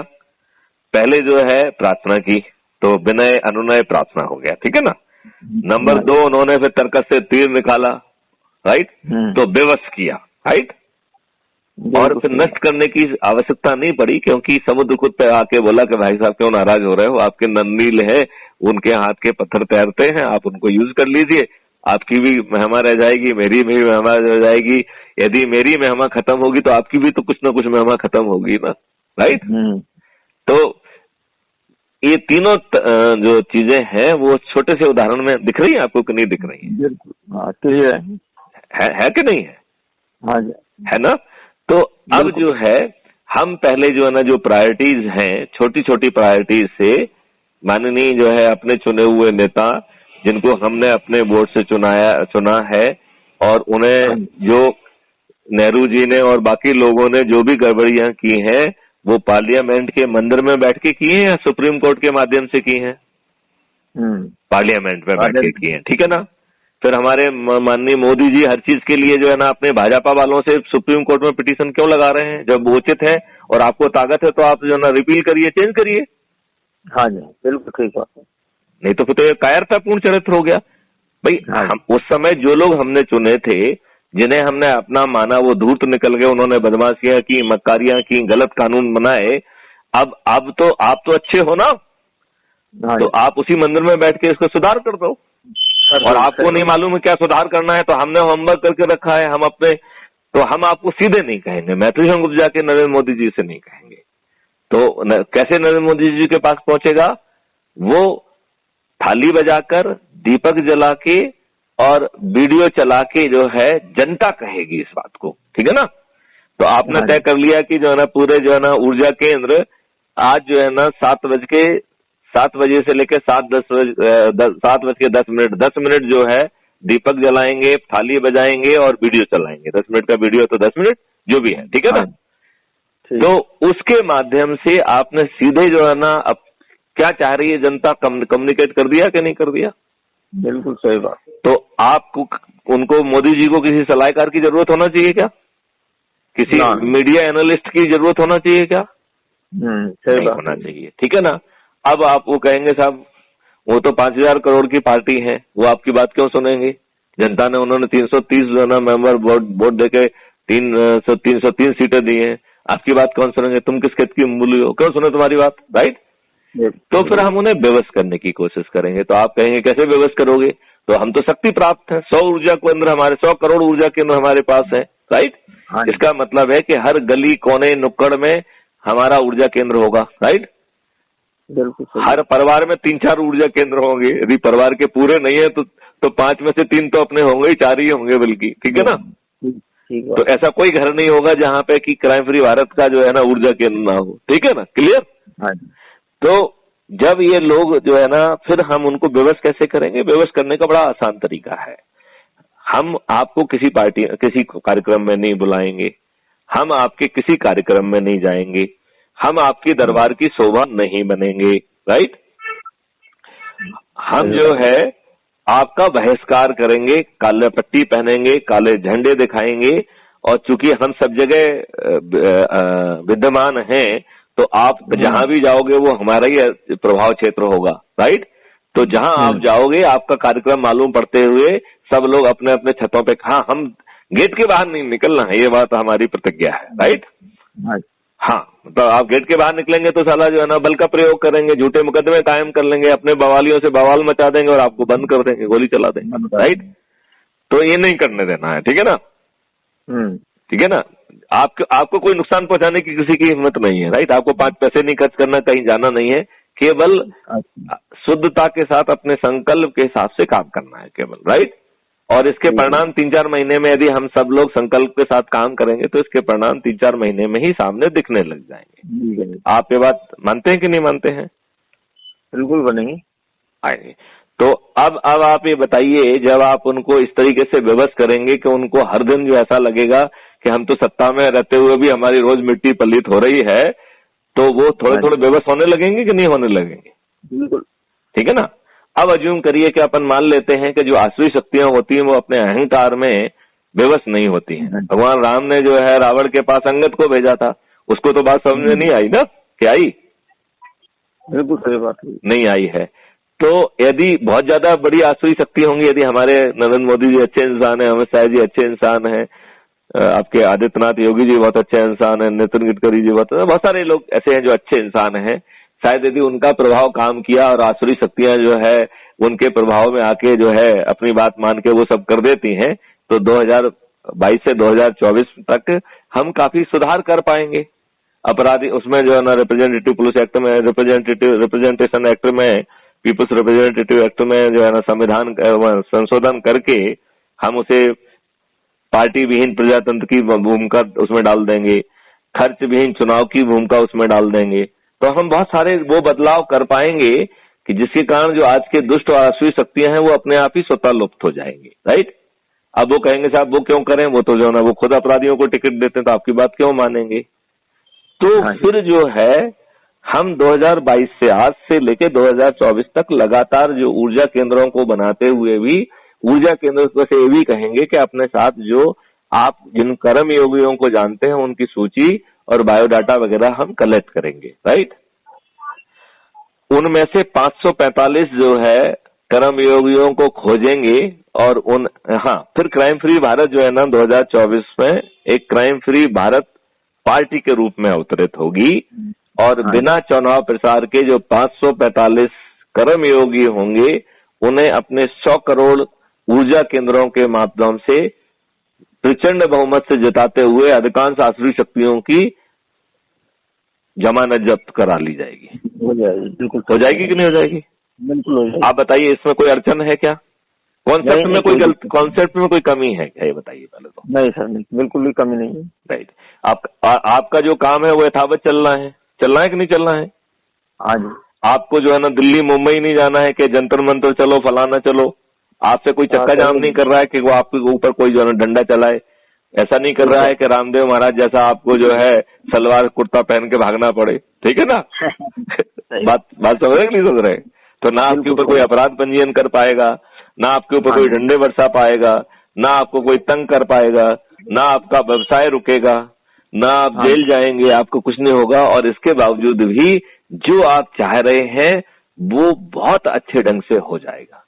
पहले जो है प्रार्थना की, तो विनय अनुनय प्रार्थना हो गया, ठीक है ना। नंबर 2 उन्होंने फिर तर्कस से तीर निकाला, राइट, तो बेवश किया, राइट। और फिर नष्ट करने की आवश्यकता नहीं पड़ी क्योंकि समुद्र खुद पे आके बोला कि भाई साहब क्यों नाराज हो रहे हो, आपके नन्नील है, उनके हाथ के पत्थर तैरते हैं, आप उनको यूज कर लीजिए, आपकी भी महिमा रह जाएगी, मेरी भी महिमा रह जाएगी। यदि मेरी महिमा खत्म होगी तो आपकी भी तो कुछ ना कुछ महिमा खत्म होगी ना, राइट। तो ये तीनों जो चीजें हैं वो छोटे से उदाहरण में दिख रही है आपको कि नहीं दिख रही है? है कि नहीं है? हाँ है ना। तो अब जो है हम पहले जो है ना जो प्रायोरिटीज हैं, छोटी छोटी प्रायोरिटीज से माननीय जो है अपने चुने हुए नेता जिनको हमने अपने वोट से चुना है, और उन्हें जो नेहरू जी ने और बाकी लोगों ने जो भी गड़बड़ियां की हैं वो पार्लियामेंट के मंदिर में बैठ के की है या सुप्रीम कोर्ट के माध्यम से की है? पार्लियामेंट में बैठ के की है, ठीक है ना। फिर हमारे माननीय मोदी जी हर चीज के लिए जो है ना अपने भाजपा वालों से सुप्रीम कोर्ट में पिटीशन क्यों लगा रहे हैं? जब वो उचित है और आपको ताकत है तो आप जो है ना रिपील करिए, चेंज करिए। हाँ जी, बिल्कुल ठीक बात है। नहीं तो फिर तो कायरतापूर्ण चरित्र हो गया भाई। हम उस समय जो लोग हमने चुने थे, जिन्हें हमने अपना माना, वो धूर्त निकल गए, उन्होंने बदमाशियां की, मक्कारियां की, गलत कानून बनाए। अब तो आप तो अच्छे हो ना, तो आप उसी मंदिर में बैठ के इसको सुधार कर दो। और आपको नहीं मालूम है क्या सुधार करना है, तो हमने होमवर्क करके रखा है, हम अपने, तो हम आपको सीधे नहीं कहेंगे, मैत्री संघ ग्रुप जाके नरेंद्र मोदी जी से नहीं कहेंगे। तो कैसे नरेंद्र मोदी जी के पास पहुंचेगा? वो थाली बजाकर, दीपक जला के और वीडियो चला के जो है जनता कहेगी इस बात को, ठीक है ना। तो आपने तय कर लिया कि जो है ना पूरे जो है ना ऊर्जा केंद्र आज जो है ना 7 बजे से लेकर 7:10 10 मिनट जो है दीपक जलाएंगे, थाली बजाएंगे और वीडियो चलाएंगे। 10 मिनट का वीडियो तो 10 मिनट जो भी है, ठीक है ना। तो उसके माध्यम से आपने सीधे जो है ना अब क्या चाह रही है जनता कम्युनिकेट कर दिया कि नहीं कर दिया? बिल्कुल सही बात। तो आपको उनको मोदी जी को किसी सलाहकार की जरूरत होना चाहिए क्या? किसी मीडिया एनालिस्ट की जरूरत होना चाहिए क्या? सही बात होना चाहिए, ठीक है ना। अब आप वो कहेंगे साहब वो तो 5,000 करोड़ की पार्टी है, वो आपकी बात क्यों सुनेंगे? जनता ने उन्होंने 330 जो ना मेंबर वोट देके 303 सीटें दी हैं, आपकी बात कौन सुनेंगे? तुम किस खेत की मूली हो, क्यों सुने तुम्हारी बात, राइट। तो फिर हम उन्हें बेबस करने की कोशिश करेंगे। तो आप कहेंगे कैसे बेबस करोगे? तो हम तो शक्ति प्राप्त है, 100 ऊर्जा केंद्र हमारे, 100 करोड़ ऊर्जा केंद्र हमारे पास है, राइट। इसका मतलब है कि हर गली कोने नुक्कड़ में हमारा ऊर्जा केंद्र होगा, राइट। बिल्कुल। हर परिवार में 3-4 ऊर्जा केंद्र होंगे। यदि परिवार के पूरे नहीं है तो 5 में से 3 तो अपने होंगे ही, 4 ही होंगे बल्कि, ठीक है ना। तो ऐसा कोई घर नहीं होगा जहां पे कि क्राइम फ्री भारत का जो है ना ऊर्जा केंद्र ना हो, ठीक है ना, क्लियर। तो जब ये लोग जो है ना, फिर हम उनको बेबस कैसे करेंगे? बेबस करने का बड़ा आसान तरीका है। हम आपको किसी कार्यक्रम में नहीं बुलाएंगे, हम आपके किसी कार्यक्रम में नहीं जाएंगे, हम आपकी दरबार की शोभा नहीं बनेंगे, राइट। हम जो है आपका बहिष्कार करेंगे, काले पट्टी पहनेंगे, काले झंडे दिखाएंगे, और चूंकि हम सब जगह विद्यमान हैं तो आप जहां भी जाओगे वो हमारा ही प्रभाव क्षेत्र होगा, राइट। तो जहां आप जाओगे आपका कार्यक्रम मालूम पड़ते हुए सब लोग अपने अपने छतों पे, हाँ हम गेट के बाहर नहीं निकलना है, ये बात हमारी प्रतिज्ञा है, राइट। हाँ, तो आप गेट के बाहर निकलेंगे तो साला जो है ना बल का प्रयोग करेंगे, झूठे मुकदमे कायम कर लेंगे, अपने बवालियों से बवाल मचा देंगे और आपको बंद कर देंगे, गोली चला देंगे, राइट। तो ये नहीं करने देना है, ठीक है ना। ठीक है ना। आपको कोई नुकसान पहुंचाने की किसी की हिम्मत नहीं है, राइट। आपको 5 पैसे नहीं खर्च करना, कहीं जाना नहीं है, केवल शुद्धता के साथ अपने संकल्प के हिसाब से काम करना है केवल, राइट। और इसके परिणाम 3-4 महीने में, यदि हम सब लोग संकल्प के साथ काम करेंगे तो इसके परिणाम 3-4 महीने में ही सामने दिखने लग जाएंगे। आप ये बात मानते हैं कि नहीं मानते हैं? बिल्कुल बनेंगे। आएंगे। तो अब आप ये बताइए, जब आप उनको इस तरीके से विवश करेंगे कि उनको हर दिन जो ऐसा लगेगा कि हम तो सत्ता में रहते हुए भी हमारी रोज मिट्टी पलीत हो रही है, तो वो थोड़े थोड़े बेबस होने लगेंगे कि नहीं होने लगेंगे? बिल्कुल। ठीक है ना। अब अज्यूम करिए कि अपन मान लेते हैं कि जो आसुरी शक्तियां होती हैं वो अपने अहंकार में बेबस नहीं होती हैं। भगवान राम ने जो है रावण के पास अंगद को भेजा था, उसको तो बात समझ में नहीं आई ना, क्या आई? बिल्कुल सही बात नहीं आई है। तो यदि बहुत ज्यादा बड़ी आसुरी शक्ति होंगी, यदि हमारे नरेंद्र मोदी जी अच्छे इंसान है, अमित शाह जी अच्छे इंसान है, आपके आदित्यनाथ योगी जी बहुत अच्छे इंसान है, नितिन गडकरी जी बहुत सारे लोग ऐसे हैं जो अच्छे इंसान हैं, शायद यदि उनका प्रभाव काम किया और आसुरी शक्तियां जो है उनके प्रभाव में आके जो है अपनी बात मान के वो सब कर देती हैं, तो 2022 से 2024 तक हम काफी सुधार कर पाएंगे। अपराधी उसमें जो है ना रिप्रेजेंटेटिव पुलिस एक्ट में, रिप्रेजेंटेशन एक्ट में, पीपुल्स रिप्रेजेंटेटिव एक्ट में जो है ना संविधान संशोधन करके हम उसे पार्टी विहीन प्रजातंत्र की भूमिका उसमें डाल देंगे, खर्च विहीन चुनाव की भूमिका उसमें डाल देंगे। तो हम बहुत सारे वो बदलाव कर पाएंगे कि जिसके कारण जो आज के दुष्ट और आसुरी शक्तियां हैं वो अपने आप ही स्वतः लुप्त हो जाएंगी, राइट। अब वो कहेंगे साहब वो क्यों करें, वो तो जो है ना वो खुद अपराधियों को टिकट देते हैं, तो आपकी बात क्यों मानेंगे? तो फिर जो है हम 2022 से आज से लेके 2024 तक लगातार जो ऊर्जा केंद्रों को बनाते हुए भी ऊर्जा केंद्रों से ये भी कहेंगे कि अपने साथ जो आप जिन कर्म योगियों को जानते हैं उनकी सूची और बायोडाटा वगैरह हम कलेक्ट करेंगे, राइट। उनमें से 545 जो है कर्म योगियों को खोजेंगे और फिर क्राइम फ्री भारत जो है ना 2024 में एक क्राइम फ्री भारत पार्टी के रूप में अवतरित होगी और बिना चुनाव प्रचार के जो 545 कर्मयोगी होंगे उन्हें अपने 100 करोड़ ऊर्जा केंद्रों के माध्यम से प्रचंड बहुमत से जिताते हुए अधिकांश आसुरी शक्तियों की जमानत जब्त करा ली जाएगी। हो जाएगी, बिल्कुल हो जाएगी कि नहीं हो जाएगी? बिल्कुल हो जाएगी। आप बताइए, इसमें कोई अड़चन है क्या? कॉन्सेप्ट में कोई कमी है क्या, ये बताइए पहले तो। नहीं सर, नहीं, बिल्कुल भी कमी नहीं है। राइट। आपका जो काम है वो यथावत चल रहा है कि नहीं चल रहा है? हाँ जी। आपको जो है ना दिल्ली मुंबई नहीं जाना है कि जंतर मंतर चलो फलाना चलो, आपसे कोई चक्का जाम नहीं कर रहा है कि वो आपके ऊपर कोई जो है ना डंडा चलाए। ऐसा नहीं कर रहा है कि रामदेव महाराज जैसा आपको जो है सलवार कुर्ता पहन के भागना पड़े। ठीक है ना? बात समझ रहे कि नहीं समझ रहे? तो ना आपके ऊपर कोई अपराध पंजीयन कर पाएगा, ना आपके ऊपर कोई डंडे बरसा पाएगा, ना आपको कोई तंग कर पाएगा, ना आपका व्यवसाय रुकेगा, ना आप जेल जाएंगे, आपको कुछ नहीं होगा। और इसके बावजूद भी जो आप चाह रहे हैं वो बहुत अच्छे ढंग से हो जाएगा।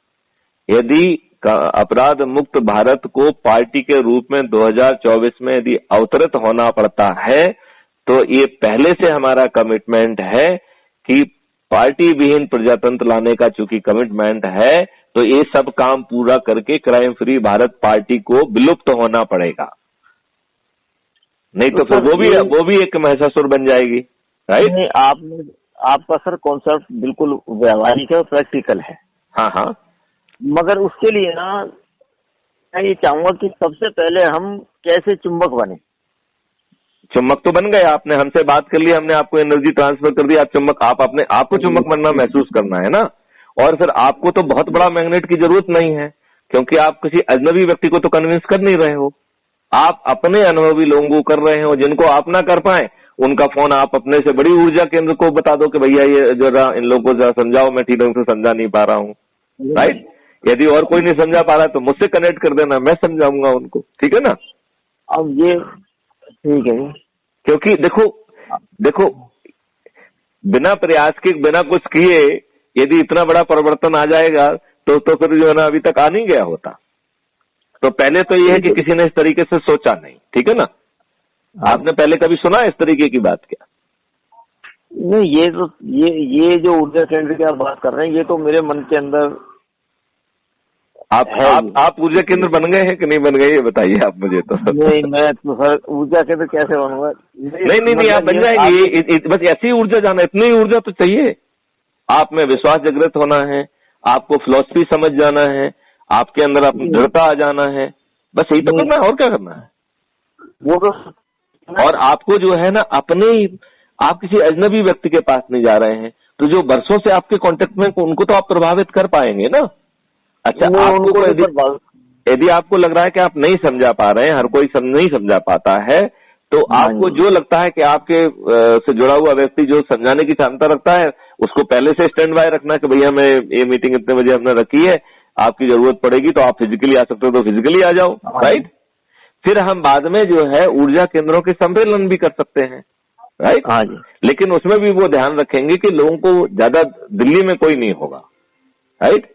यदि अपराध मुक्त भारत को पार्टी के रूप में 2024 में यदि अवतरित होना पड़ता है तो ये पहले से हमारा कमिटमेंट है कि पार्टी विहीन प्रजातंत्र लाने का चूंकि कमिटमेंट है तो ये सब काम पूरा करके क्राइम फ्री भारत पार्टी को विलुप्त होना पड़ेगा, नहीं तो फिर वो भी एक महिषासुर बन जाएगी। राइट। आपका सर कॉन्सेप्ट बिल्कुल व्यावहारिक है, प्रैक्टिकल है। हाँ, मगर उसके लिए ना मैं ये चाहूंगा कि सबसे पहले हम कैसे चुंबक बने। चुंबक तो बन गए, आपने हमसे बात कर ली, हमने आपको एनर्जी ट्रांसफर कर दी, आप चुंबक, आपको चुंबक बनना महसूस करना है ना। और फिर आपको तो बहुत बड़ा मैग्नेट की जरूरत नहीं है क्योंकि आप किसी अजनबी व्यक्ति को तो कन्विंस कर नहीं रहे हो, आप अपने अनुभवी लोगों को कर रहे हो। जिनको आप ना कर पाए उनका फोन आप अपने से बड़ी ऊर्जा केंद्र को बता दो कि भैया ये जरा इन लोगों को जरा समझाओ, मैं ठीक ढंग से समझा नहीं पा रहा हूँ। राइट। यदि और कोई नहीं समझा पा रहा है तो मुझसे कनेक्ट कर देना, मैं समझाऊंगा उनको। ठीक है ना? अब ये ठीक है, क्योंकि देखो बिना प्रयास के, बिना कुछ किए यदि इतना बड़ा परिवर्तन आ जाएगा तो फिर जो है ना अभी तक आ नहीं गया होता। तो पहले तो ये है कि किसी ने इस तरीके से सोचा नहीं। ठीक है ना? आपने पहले कभी सुना इस तरीके की बात क्या? नहीं, ये जो ऊर्जा केंद्र की आप बात कर रहे हैं ये तो मेरे मन के अंदर आप ऊर्जा केंद्र बन गए हैं कि नहीं बन गए ये बताइए आप मुझे। तो नहीं, मैं तो सर ऊर्जा केंद्र कैसे बनूंगा? नहीं, आप बन जाएंगे। बस ऐसी ऊर्जा जाना, इतनी ऊर्जा तो चाहिए। आप में विश्वास जागृत होना है, आपको फिलॉसफी समझ जाना है, आपके अंदर अपनी दृढ़ता आ जाना है, बस यही तो करना है। और क्या करना है? वो तो और आपको जो है ना आप किसी अजनबी व्यक्ति के पास नहीं जा रहे हैं तो जो बरसों से आपके कांटेक्ट में उनको तो आप प्रभावित कर पाएंगे ना। अच्छा, आपको यदि आपको लग रहा है कि आप नहीं समझा पा रहे हैं, हर कोई नहीं समझा पाता है, तो आपको जो लगता है कि आपके से जुड़ा हुआ व्यक्ति जो समझाने की क्षमता रखता है उसको पहले से स्टैंड बाय रखना कि भैया मैं ये मीटिंग इतने बजे हमने रखी है, आपकी जरूरत पड़ेगी तो आप फिजिकली आ सकते हो तो फिजिकली आ जाओ। राइट। फिर हम बाद में जो है ऊर्जा केंद्रों के सम्मेलन भी कर सकते हैं। राइट। हाँ जी। लेकिन उसमें भी वो ध्यान रखेंगे कि लोगों को ज्यादा दिल्ली में कोई नहीं होगा। राइट।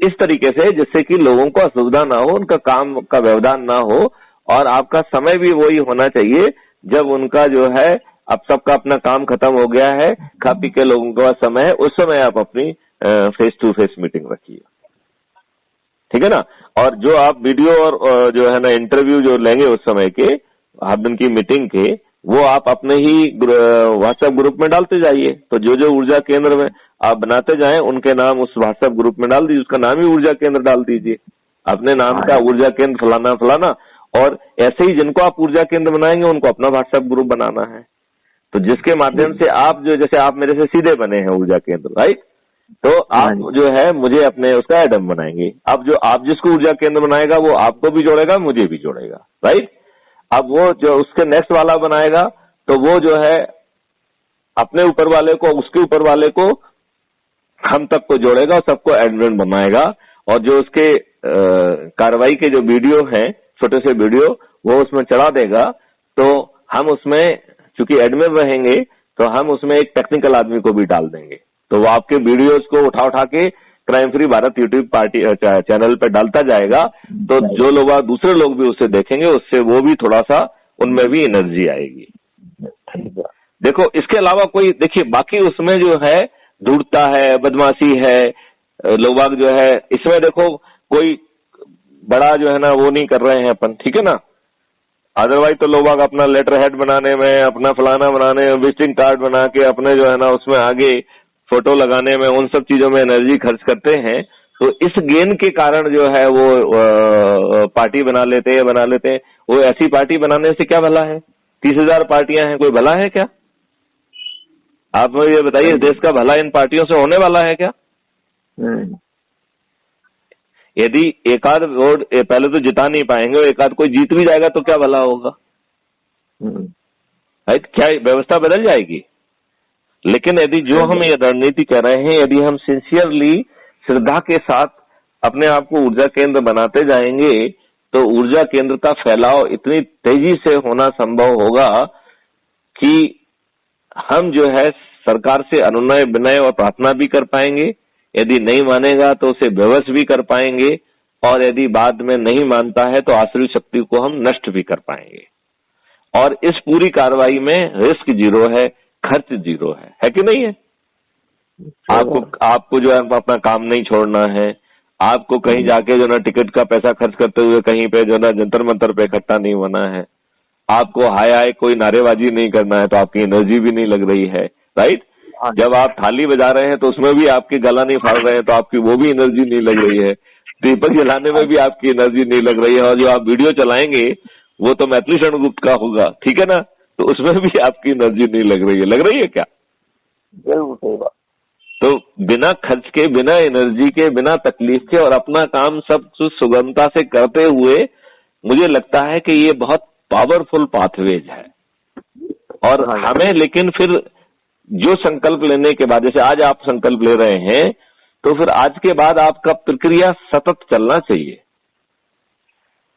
इस तरीके से जिससे कि लोगों को असुविधा ना हो, उनका काम का व्यवधान ना हो, और आपका समय भी वही होना चाहिए जब उनका जो है अब सबका अपना काम खत्म हो गया है, खा पी के लोगों का समय है, उस समय आप अपनी फेस टू फेस मीटिंग रखिए। ठीक है ना? और जो आप वीडियो और जो है ना इंटरव्यू जो लेंगे उस समय के हर दिन की मीटिंग के, वो आप अपने ही व्हाट्सएप ग्रुप में डालते जाइए। तो जो ऊर्जा केंद्र में आप बनाते जाएं उनके नाम उस व्हाट्सएप ग्रुप में डाल दीजिए, उसका नाम ही ऊर्जा केंद्र डाल दीजिए, अपने नाम का ऊर्जा केंद्र फलाना फलाना। और ऐसे ही जिनको आप ऊर्जा केंद्र बनाएंगे उनको अपना व्हाट्सएप ग्रुप बनाना है, तो जिसके माध्यम से आप जैसे आप मेरे से सीधे बने हैं ऊर्जा केंद्र। राइट। तो आप जो है मुझे अपने उसका एडम बनाएंगे। अब जो आप जिसको ऊर्जा केंद्र बनाएगा वो आपको भी जोड़ेगा, मुझे भी जोड़ेगा। राइट। अब वो जो उसके नेक्स्ट वाला बनाएगा तो वो जो है अपने ऊपर वाले को, उसके ऊपर वाले को, हम तक को जोड़ेगा और सबको एडमिन बनाएगा। और जो उसके कार्रवाई के जो वीडियो हैं, छोटे से वीडियो, वो उसमें चढ़ा देगा। तो हम उसमें चूंकि एडमिन रहेंगे तो हम उसमें एक टेक्निकल आदमी को भी डाल देंगे, तो वो आपके वीडियोस को उठा के crime free Bharat YouTube party channel पे डालता जाएगा। तो जो लोग दूसरे लोग भी उसे देखेंगे, उससे वो भी थोड़ा सा उनमें भी एनर्जी आएगी। देखो इसके अलावा कोई, देखिए बाकी उसमें जो है धूर्तता है, बदमाशी है, लोग बाग जो है इसमें देखो कोई बड़ा जो है ना वो नहीं कर रहे हैं अपन, ठीक है ना। अदरवाइज तो लोग अपना लेटर हेड बनाने में, अपना फलाना बनाने में, विजिटिंग कार्ड बना के अपने जो है ना उसमें आगे फोटो लगाने में, उन सब चीजों में एनर्जी खर्च करते हैं। तो इस गेन के कारण जो है वो पार्टी बना लेते हैं। वो ऐसी पार्टी बनाने से क्या भला है? 30,000 पार्टियां हैं, कोई भला है क्या? आप मुझे ये बताइए, देश का भला इन पार्टियों से होने वाला है क्या? यदि एक आध वोट पहले तो जिता नहीं पाएंगे, एक आध कोई जीत भी जाएगा तो क्या भला होगा? क्या व्यवस्था बदल जाएगी? लेकिन यदि जो हम ये रणनीति कह रहे हैं, यदि हम सिंसियरली श्रद्धा के साथ अपने आप को ऊर्जा केंद्र बनाते जाएंगे तो ऊर्जा केंद्र का फैलाव इतनी तेजी से होना संभव होगा कि हम जो है सरकार से अनुनय विनय और प्रार्थना भी कर पाएंगे। यदि नहीं मानेगा तो उसे विवश भी कर पाएंगे, और यदि बाद में नहीं मानता है तो आसुरी शक्ति को हम नष्ट भी कर पाएंगे। और इस पूरी कार्रवाई में रिस्क जीरो है, खर्च जीरो है कि नहीं है? आपको जो है अपना काम नहीं छोड़ना है, आपको कहीं जाके जो ना टिकट का पैसा खर्च करते हुए कहीं पे जो ना जंतर मंतर पे इकट्ठा नहीं होना है, आपको हाय कोई नारेबाजी नहीं करना है, तो आपकी एनर्जी भी नहीं लग रही है, राइट। जब आप थाली बजा रहे हैं तो उसमें भी आपकी गला नहीं फाड़ रहे हैं तो आपकी वो भी एनर्जी नहीं लग रही है। दीपक जलाने में भी आपकी एनर्जी नहीं लग रही है, और जो आप वीडियो चलाएंगे वो तो मैथिली शरण गुप्त का होगा, ठीक है ना, तो उसमें भी आपकी एनर्जी नहीं लग रही है क्या? तो बिना खर्च के, बिना एनर्जी के, बिना तकलीफ के और अपना काम सब सुगमता से करते हुए मुझे लगता है कि ये बहुत पावरफुल पाथवेज है। और हमें लेकिन फिर जो संकल्प लेने के बाद, जैसे आज आप संकल्प ले रहे हैं, तो फिर आज के बाद आपका प्रक्रिया सतत चलना चाहिए।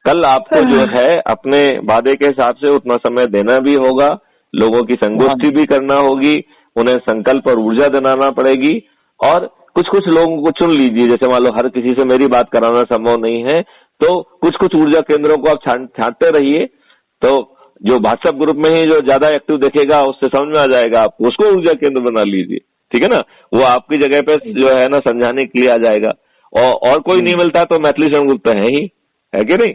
कल आपको जो है अपने वादे के हिसाब से उतना समय देना भी होगा, लोगों की संगोष्ठी भी करना होगी, उन्हें संकल्प और ऊर्जा दिलाना पड़ेगी। और कुछ लोगों को चुन लीजिए, जैसे मान लो हर किसी से मेरी बात कराना संभव नहीं है, तो कुछ ऊर्जा केंद्रों को आप छांटते रहिए। तो जो व्हाट्सएप ग्रुप में ही जो ज्यादा एक्टिव दिखेगा उससे समझ में आ जाएगा आपको, उसको ऊर्जा केंद्र बना लीजिए, ठीक है ना। वो आपकी जगह पे जो है ना समझाने के लिए आ जाएगा। और कोई नहीं मिलता तो मैथिली शरण गुप्त है ही, है कि नहीं?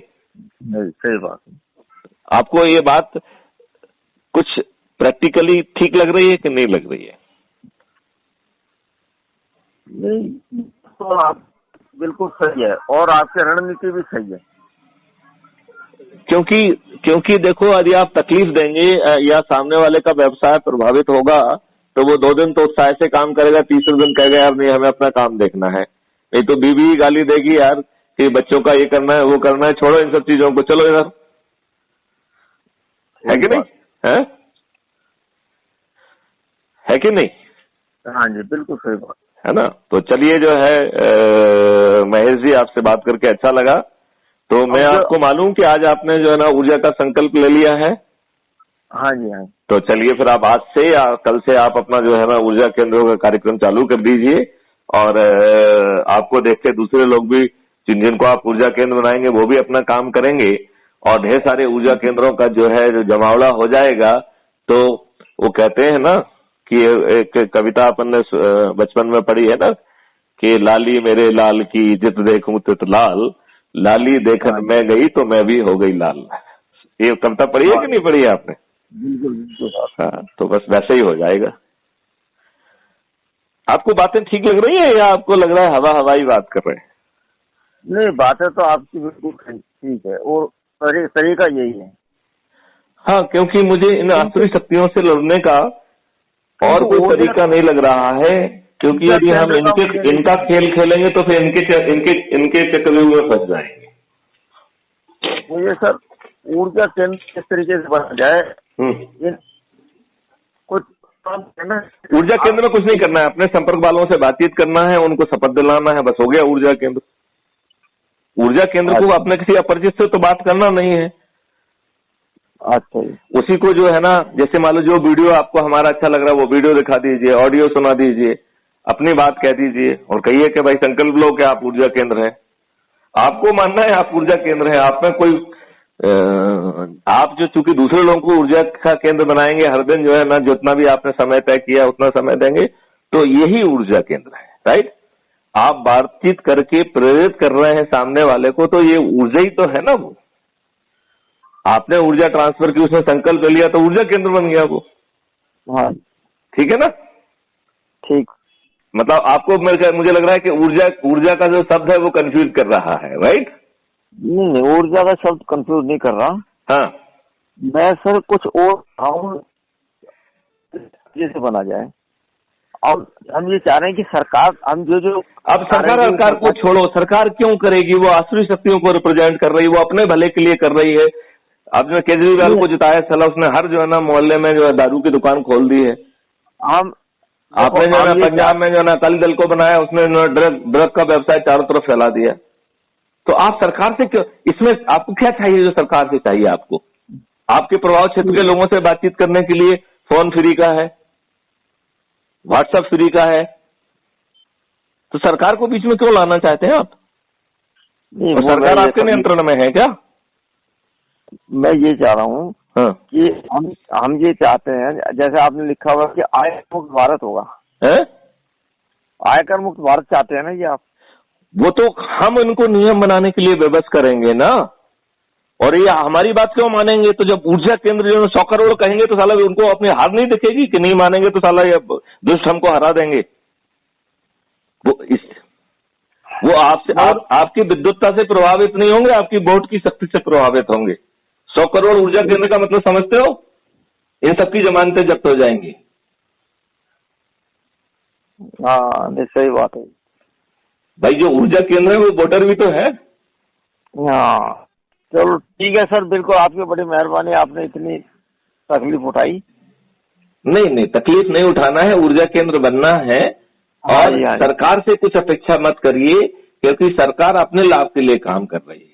सही बात। आपको ये बात कुछ प्रैक्टिकली ठीक लग रही है कि नहीं लग रही है? नहीं, तो आप बिल्कुल सही है, और आपकी रणनीति भी सही है। क्योंकि देखो, यदि आप तकलीफ देंगे या सामने वाले का व्यवसाय प्रभावित होगा तो वो 2 दिन तो उत्साह से काम करेगा, तीसरे दिन कहेगा यार नहीं हमें अपना काम देखना है। नहीं तो बीवी ही गाली देगी यार कि बच्चों का ये करना है वो करना है, छोड़ो इन सब चीजों को, चलो इधर, है कि नहीं? है कि नहीं? हाँ जी, बिल्कुल सही बात है ना। तो चलिए जो है महेश जी, आपसे बात करके अच्छा लगा। तो मैं आपको मालूम कि आज आपने जो है ना ऊर्जा का संकल्प ले लिया है। हाँ जी, हाँ। तो चलिए फिर आप आज से या कल से आप अपना जो है ना ऊर्जा केंद्रों का कार्यक्रम चालू कर दीजिए, और आपको देख के दूसरे लोग भी जिनको आप ऊर्जा केंद्र बनाएंगे वो भी अपना काम करेंगे, और ढेर सारे ऊर्जा केंद्रों का जो है जो जमावड़ा हो जाएगा। तो वो कहते हैं ना कि एक कविता अपन ने बचपन में पढ़ी है ना कि लाली मेरे लाल की जित देखूं तित लाल, लाली देखन मैं गई तो मैं भी हो गई लाल। ये कविता पढ़ी है कि नहीं पढ़ी है आपने? बिल्कुल। हाँ, तो बस वैसे ही हो जाएगा। आपको बातें ठीक लग रही है या आपको लग रहा है हवाई बात कर रहे हैं? नहीं, बातें तो आपकी बिल्कुल ठीक है, और तरीका यही है। हाँ, क्योंकि मुझे इन आसुरी शक्तियों से लड़ने का और कोई तरीका नहीं लग रहा है, क्योंकि यदि हम इनका खेल खेलेंगे तो फिर इनके चक्रव्यूह में फंस जाएंगे। मुझे सर ऊर्जा केंद्र किस तरीके से बन जाए, कुछ ऊर्जा केंद्र में कुछ नहीं करना है, अपने संपर्क वालों से बातचीत करना है, उनको शपथ दिलाना है, बस हो गया ऊर्जा केंद्र। ऊर्जा केंद्र को अपने किसी अपरिचित से तो बात करना नहीं है। अच्छा, उसी को जो है ना, जैसे मान लो जो वीडियो आपको हमारा अच्छा लग रहा है वो वीडियो दिखा दीजिए, ऑडियो सुना दीजिए, अपनी बात कह दीजिए और कहिए कि भाई संकल्प लो कि आप ऊर्जा केंद्र है। आपको मानना है आप ऊर्जा केंद्र है, आप में कोई आप जो चूंकि दूसरे लोगों को ऊर्जा का केंद्र बनाएंगे, हर दिन जो है ना जितना भी आपने समय तय किया उतना समय देंगे, तो यही ऊर्जा केंद्र है, राइट। आप बातचीत करके प्रेरित कर रहे हैं सामने वाले को, तो ये ऊर्जा ही तो है ना। वो आपने ऊर्जा ट्रांसफर की, उसने संकल्प लिया तो ऊर्जा केंद्र बन गया वो। हाँ ठीक है ना। ठीक। मतलब आपको मुझे लग रहा है कि ऊर्जा का जो शब्द है वो कंफ्यूज कर रहा है, राइट। नहीं, ऊर्जा का शब्द कंफ्यूज नहीं कर रहा। हाँ, मैं सर कुछ और जैसे बना जाए, और हम ये चाह रहे हैं कि सरकार, हम जो अब सरकार को छोड़ो, सरकार क्यों करेगी, वो आसुरी शक्तियों को रिप्रेजेंट कर रही है, वो अपने भले के लिए कर रही है। आपने केजरीवाल को जिताया साला, उसने हर जो है ना मोहल्ले में जो है दारू की दुकान खोल दी है। आपने जो है पंजाब में जो है ना अकाली दल को बनाया, उसने ड्रग का व्यवसाय चारों तरफ फैला दिया। तो आप सरकार से क्यों, इसमें आपको क्या चाहिए जो सरकार से चाहिए आपको? आपके प्रभाव क्षेत्र के लोगों से बातचीत करने के लिए फोन फ्री का है, व्हाट्सएप फ्री का है, तो सरकार को बीच में क्यों लाना चाहते हैं आप? तो सरकार आपके नियंत्रण में है क्या? मैं ये चाह रहा हूँ कि हम ये चाहते हैं, जैसे आपने लिखा हुआ कि आयकर मुक्त भारत होगा, आयकर मुक्त भारत चाहते हैं ना ये आप? वो तो हम उनको नियम बनाने के लिए व्यवस्था करेंगे ना, और ये हमारी बात क्यों मानेंगे? तो जब ऊर्जा केंद्र जो 100 करोड़ कहेंगे तो साला उनको अपनी हार नहीं दिखेगी कि नहीं मानेंगे तो साला ये दुष्ट हमको हरा देंगे। वो आपसे आपकी विद्युतता से प्रभावित नहीं होंगे, आपकी वोट की शक्ति से प्रभावित होंगे। 100 करोड़ ऊर्जा केंद्र का मतलब समझते हो? इन सबकी जमानतें जब्त हो जाएंगी। हाँ सही बात है भाई, जो ऊर्जा केंद्र है वो वोटर भी तो है। हाँ चलो ठीक है सर, बिल्कुल आपकी बड़ी मेहरबानी, आपने इतनी तकलीफ उठाई। नहीं, तकलीफ नहीं उठाना है, ऊर्जा केंद्र बनना है। और सरकार से कुछ अपेक्षा मत करिए, क्योंकि सरकार अपने लाभ के लिए काम कर रही है।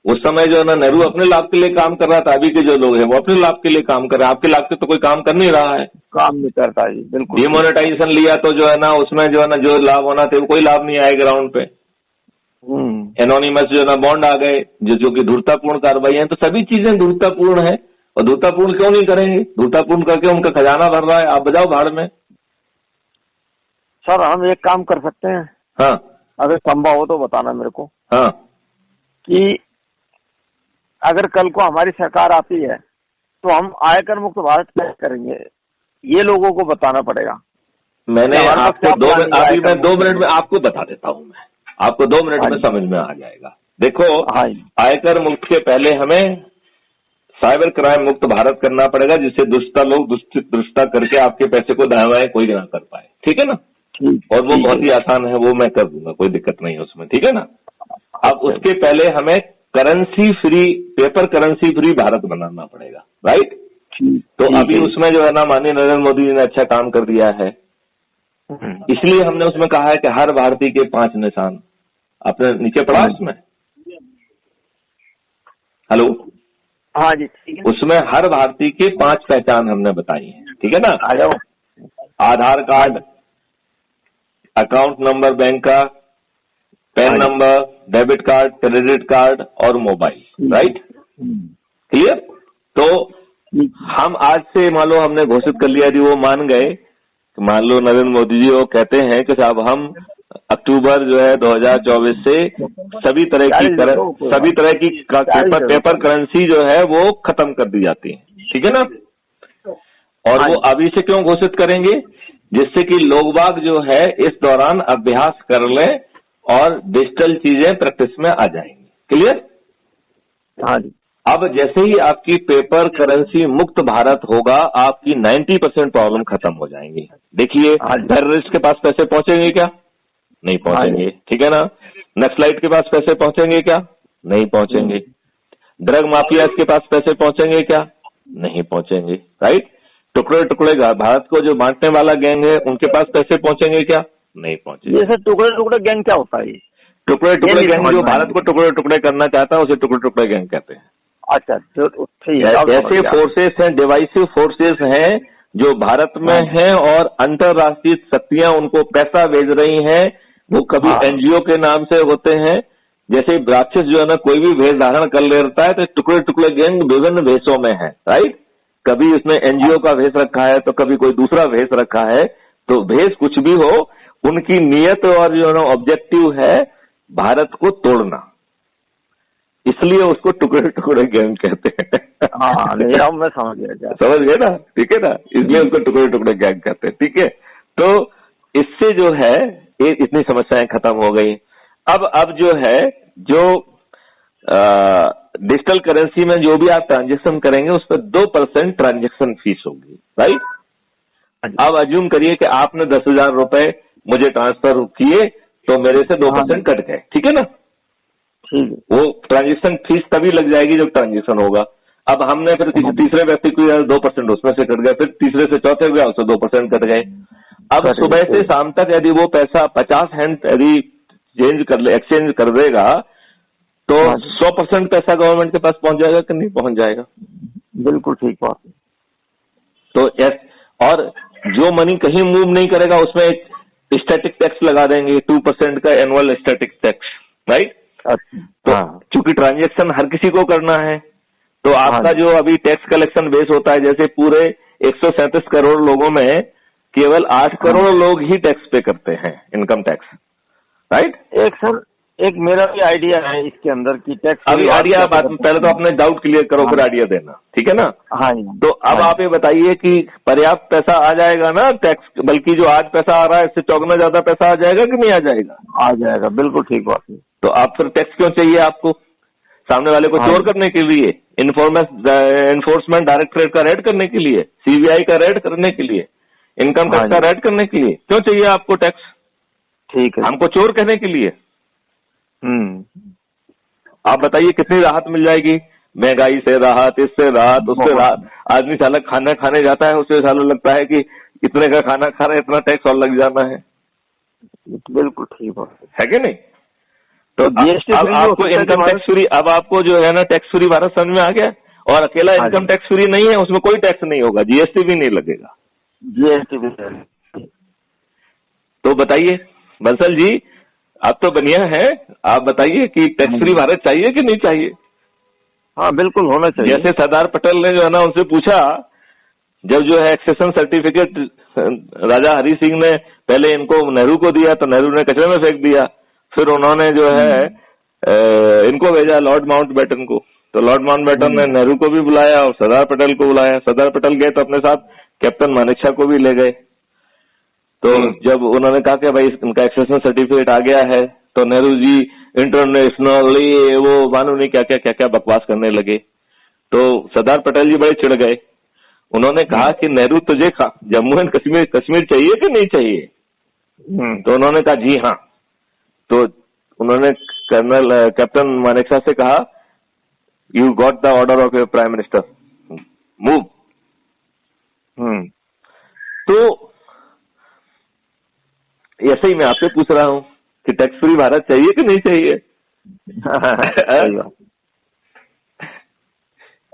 उस समय जो है ना नेहरू अपने लाभ के लिए काम कर रहा था, अभी के जो लोग हैं वो अपने लाभ के लिए काम कर रहे हैं। आपके लाभ से तो कोई काम कर नहीं रहा है, काम नहीं करता जी, बिल्कुल। डिमोनेटाइजेशन लिया तो जो है ना उसमें जो है ना जो लाभ होना था वो कोई लाभ नहीं आया ग्राउंड पे। एनोनिमस जो है ना बॉन्ड आ गए, जो कि धूर्तापूर्ण कार्रवाई है। तो सभी चीजें धूर्तापूर्ण है, और धूर्तापूर्ण क्यों नहीं करेंगे? धूर्तापूर्ण करके उनका खजाना भर रहा है, आप बजाओ भाड़ में। सर हम एक काम कर सकते हैं, हाँ, अगर संभव हो तो बताना मेरे को। हाँ, कि अगर कल को हमारी सरकार आती है तो हम आयकर मुक्त भारत कैसे करेंगे, ये लोगों को बताना पड़ेगा। मैंने आपको अभी मैं 2 मिनट में आपको बता देता हूँ। मैं आपको 2 मिनट में समझ में आ जाएगा। देखो, आयकर मुक्त के पहले हमें साइबर क्राइम मुक्त भारत करना पड़ेगा, जिससे दुष्टता करके आपके पैसे को दाएं बाएं कोई ना कर पाए। ठीक है ना? और वो बहुत ही आसान है, वो मैं कर दूंगा, कोई दिक्कत नहीं है उसमें। ठीक है ना? अब उसके पहले हमें currency free, paper currency free Bharat बनाना पड़ेगा, राइट? तो अभी उसमें जो है ना माननीय नरेंद्र मोदी जी ने अच्छा काम कर दिया है, इसलिए हमने उसमें कहा है कि हर भारतीय के 5 निशान। आपने नीचे पढ़ा उसमें? हेलो? हाँ जी, ठीक है। उसमें हर भारतीय के 5 पहचान हमने बताई है। ठीक है ना? आधार कार्ड, अकाउंट नंबर बैंक का, pan number, debit card, credit card और मोबाइल, राइट? क्लियर? तो हम आज से मान लो हमने घोषित कर लिया, यदि वो मान गए, मान लो नरेंद्र मोदी जी वो कहते हैं कि साहब हम अक्टूबर जो है 2024 से सभी तरह की पेपर करेंसी जो है वो खत्म कर दी जाती है। ठीक है ना? और वो अभी से क्यों घोषित करेंगे? जिससे कि लोग बाग जो है इस दौरान अभ्यास कर लें और डिजिटल चीजें प्रैक्टिस में आ जाएंगी। क्लियर? हाँ जी। अब जैसे ही आपकी पेपर करेंसी मुक्त भारत होगा, आपकी 90% प्रॉब्लम खत्म हो जाएंगी। देखिए, टेररिस्ट के पास पैसे पहुंचेंगे क्या? नहीं पहुंचेंगे। ठीक है ना? नक्सलाइट के पास पैसे पहुंचेंगे क्या? नहीं पहुंचेंगे। ड्रग माफिया के पास पैसे पहुंचेंगे क्या? नहीं पहुंचेंगे, राइट? टुकड़े टुकड़े भारत को जो बांटने वाला गैंग है, उनके पास पैसे पहुंचेंगे क्या? नहीं पहुंचेंगे। ये सर टुकड़े टुकड़े गैंग क्या होता है? टुकड़े टुकड़े गैंग जो भारत को टुकड़े टुकड़े करना चाहता है उसे टुकड़े टुकड़े गैंग कहते हैं। अच्छा, ऐसे फोर्सेस हैं, डिवाइसिव फोर्सेस हैं जो भारत में हैं और अंतरराष्ट्रीय शक्तियां उनको पैसा भेज रही हैं। वो कभी एनजीओ के नाम से होते हैं। जैसे राक्षस जो है ना कोई भी भेष धारण कर लेता है, तो टुकड़े टुकड़े गैंग विभिन्न भेषों में है, राइट? कभी उसने एनजीओ का भेष रखा है तो कभी कोई दूसरा भेष रखा है। तो भेष कुछ भी हो, उनकी नियत और जो ना ऑब्जेक्टिव है भारत को तोड़ना, इसलिए उसको टुकड़े टुकड़े गैंग कहते हैं। हाँ नहीं, अब मैं समझ गया, समझ गए ना, ठीक है ना, इसलिए उसको टुकड़े टुकड़े गैंग कहते हैं, ठीक है। तो इससे जो है ये इतनी समस्याएं खत्म हो गई। अब जो है जो डिजिटल करेंसी में जो भी आप ट्रांजेक्शन करेंगे उस पर 2% ट्रांजेक्शन फीस होगी, राइट। अब अज्यूम करिए कि आपने 10,000 रुपए मुझे ट्रांसफर किए तो मेरे से 2% कट गए, ठीक है ना। ठीक है, वो ट्रांजेक्शन फीस तभी लग जाएगी जब ट्रांजेक्शन होगा। अब हमने फिर किसी तीसरे व्यक्ति को 2% उसमें से कट गए, फिर तीसरे से चौथे गया उससे 2% कट गए। अब सुबह से शाम तक यदि वो पैसा 50 हैंड यदि एक्सचेंज कर देगा तो 100% पैसा गवर्नमेंट के पास पहुंच जाएगा कि नहीं पहुंच जाएगा? बिल्कुल ठीक बात। तो और जो मनी कहीं मूव नहीं करेगा उसमें एक स्टैटिक टैक्स लगा देंगे, 2% का एनुअल स्टैटिक टैक्स, राइट। तो चूंकि ट्रांजेक्शन हर किसी को करना है तो आपका जो अभी टैक्स कलेक्शन बेस होता है, जैसे पूरे 137 करोड़ लोगों में केवल 8 करोड़ लोग ही टैक्स पे करते हैं, इनकम टैक्स, राइट। एक मेरा भी आइडिया है इसके अंदर की टैक्स। अभी आइडिया बात पहले तो अपने डाउट क्लियर करो, फिर आइडिया देना, ठीक है ना। हाँ। तो अब आप ये बताइए कि पर्याप्त पैसा आ जाएगा ना टैक्स, बल्कि जो आज पैसा आ रहा है इससे चौगुना ज्यादा पैसा आ जाएगा कि नहीं आ जाएगा? आ जाएगा, बिल्कुल ठीक बात है। तो आप फिर टैक्स क्यों चाहिए आपको? सामने वाले को चोर करने के लिए, इन्फोर्समेंट डायरेक्टरेट का रेड करने के लिए, सीबीआई का रेड करने के लिए, इनकम टैक्स का रेड करने के लिए क्यों चाहिए आपको टैक्स? ठीक है, हमको चोर कहने के लिए। आप बताइए कितनी राहत मिल जाएगी? महंगाई से राहत, इससे राहत, उससे राहत। आदमी साला खाना खाने जाता है, उससे साला लगता है कि इतने का खाना खा रहा है, इतना टैक्स और लग जाना है। बिल्कुल ठीक बात है कि नहीं? तो अब आपको इनकम टैक्स फ्री, अब आपको जो है ना टैक्स फ्री भारत समझ में आ गया। और अकेला इनकम टैक्स फ्री नहीं है, उसमें कोई टैक्स नहीं होगा, जीएसटी भी नहीं लगेगा। जीएसटी भी। तो बताइए बंसल जी, आप तो बनिया है, आप बताइए कि टैक्स फ्री भारत चाहिए कि नहीं चाहिए? हाँ बिल्कुल होना चाहिए। जैसे सरदार पटेल ने जो है ना उनसे पूछा, जब जो है एक्सेशन सर्टिफिकेट राजा हरि सिंह ने पहले इनको नेहरू को दिया तो नेहरू ने कचरे में फेंक दिया, फिर उन्होंने जो है इनको भेजा लॉर्ड माउंटबेटन को, तो लॉर्ड माउंटबेटन ने नेहरू को भी बुलाया और सरदार पटेल को बुलाया। सरदार पटेल गए तो अपने साथ कैप्टन मानेकशॉ को भी ले गए। तो जब उन्होंने कहा कि भाई इनका एक्सेशन सर्टिफिकेट आ गया है तो नेहरू जी इंटरनेशनल ये वो मानो नहीं क्या क्या बकवास करने लगे। तो सरदार पटेल जी बड़े चिढ़ गए। उन्होंने कहा कि नेहरू तुझे जम्मू एंड कश्मीर चाहिए कि नहीं चाहिए? तो उन्होंने कहा जी हाँ। तो उन्होंने कैप्टन मानेकशॉ से कहा, you got the order of your prime minister, move. तो ऐसे ही मैं आपसे पूछ रहा हूं कि टैक्स फ्री भारत चाहिए कि नहीं चाहिए?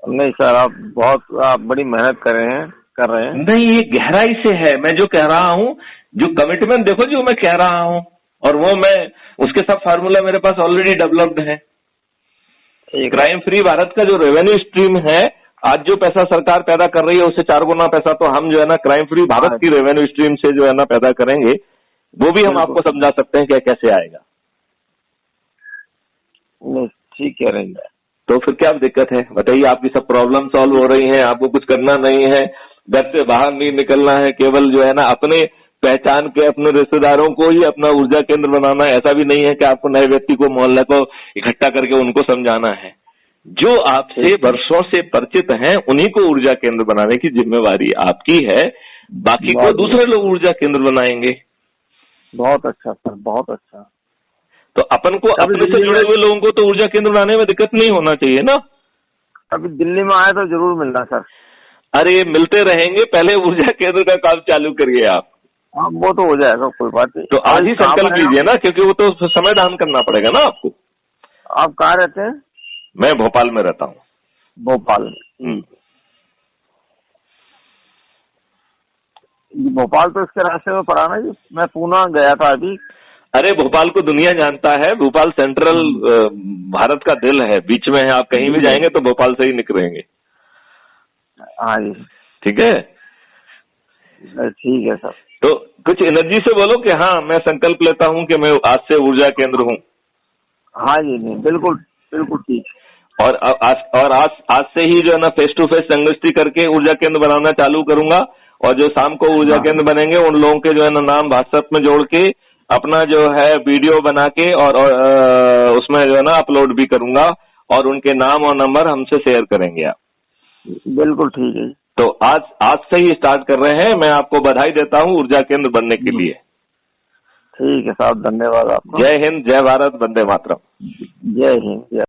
नहीं सर, आप बड़ी मेहनत कर रहे हैं। नहीं, ये गहराई से है। मैं जो कह रहा हूं, जो कमिटमेंट देखो जो मैं कह रहा हूं, और वो मैं उसके सब फार्मूला मेरे पास ऑलरेडी डेवलप्ड है। क्राइम फ्री भारत का जो रेवेन्यू स्ट्रीम है, आज जो पैसा सरकार पैदा कर रही है उससे 4 गुना पैसा तो हम जो है ना क्राइम फ्री भारत की रेवेन्यू स्ट्रीम से जो है ना पैदा करेंगे। वो भी हम आपको समझा सकते हैं कि कैसे आएगा। ठीक कह रही है। तो फिर क्या दिक्कत है बताइए? आपकी सब प्रॉब्लम सॉल्व हो रही हैं, आपको कुछ करना नहीं है, घर से बाहर नहीं निकलना है, केवल जो है ना अपने पहचान के अपने रिश्तेदारों को ही अपना ऊर्जा केंद्र बनाना है। ऐसा भी नहीं है कि आपको नए व्यक्ति को मोहल्ले को इकट्ठा करके उनको समझाना है। जो आपसे वर्षों से परिचित हैं उन्हीं को ऊर्जा केंद्र बनाने की जिम्मेवारी आपकी है, बाकी को दूसरे लोग ऊर्जा केंद्र बनाएंगे। बहुत अच्छा सर, बहुत अच्छा। तो अपन को अपने से जुड़े हुए लोगों को तो ऊर्जा केंद्र बनाने में दिक्कत नहीं होना चाहिए ना। अभी दिल्ली में आए तो जरूर मिलना सर। अरे मिलते रहेंगे, पहले ऊर्जा केंद्र का काम चालू करिए आप। हाँ वो तो हो जाएगा, कोई बात नहीं। तो आज ही संकल्प लीजिए ना, क्योंकि वो तो समय दान करना पड़ेगा ना आपको। आप कहाँ रहते हैं? मैं भोपाल में रहता हूँ। भोपाल? भोपाल तो इसके रास्ते में पड़ा ना जी। मैं पूना गया था अभी। अरे भोपाल को दुनिया जानता है। भोपाल सेंट्रल भारत का दिल है, बीच में है। आप कहीं भी जाएंगे तो भोपाल से ही निकलेंगे। हाँ जी, ठीक है, ठीक है सर। तो कुछ एनर्जी से बोलो कि हाँ मैं संकल्प लेता हूँ कि मैं आज से ऊर्जा केंद्र हूँ। हाँ जी, नहीं बिल्कुल बिल्कुल ठीक। और आज से ही जो है ना फेस टू फेस संगोष्ठी करके ऊर्जा केंद्र बनाना चालू करूंगा। और जो शाम को ऊर्जा केंद्र बनेंगे उन लोगों के जो है ना नाम व्हाट्सएप में जोड़ के अपना जो है वीडियो बना के और उसमें जो है ना अपलोड भी करूंगा और उनके नाम और नंबर हमसे शेयर करेंगे आप। बिल्कुल ठीक है। तो आज से ही स्टार्ट कर रहे हैं। मैं आपको बधाई देता हूँ ऊर्जा केंद्र बनने के लिए। ठीक है साहब, धन्यवाद आपका। जय हिंद, जय भारत, वंदे मातरम। जय हिंद।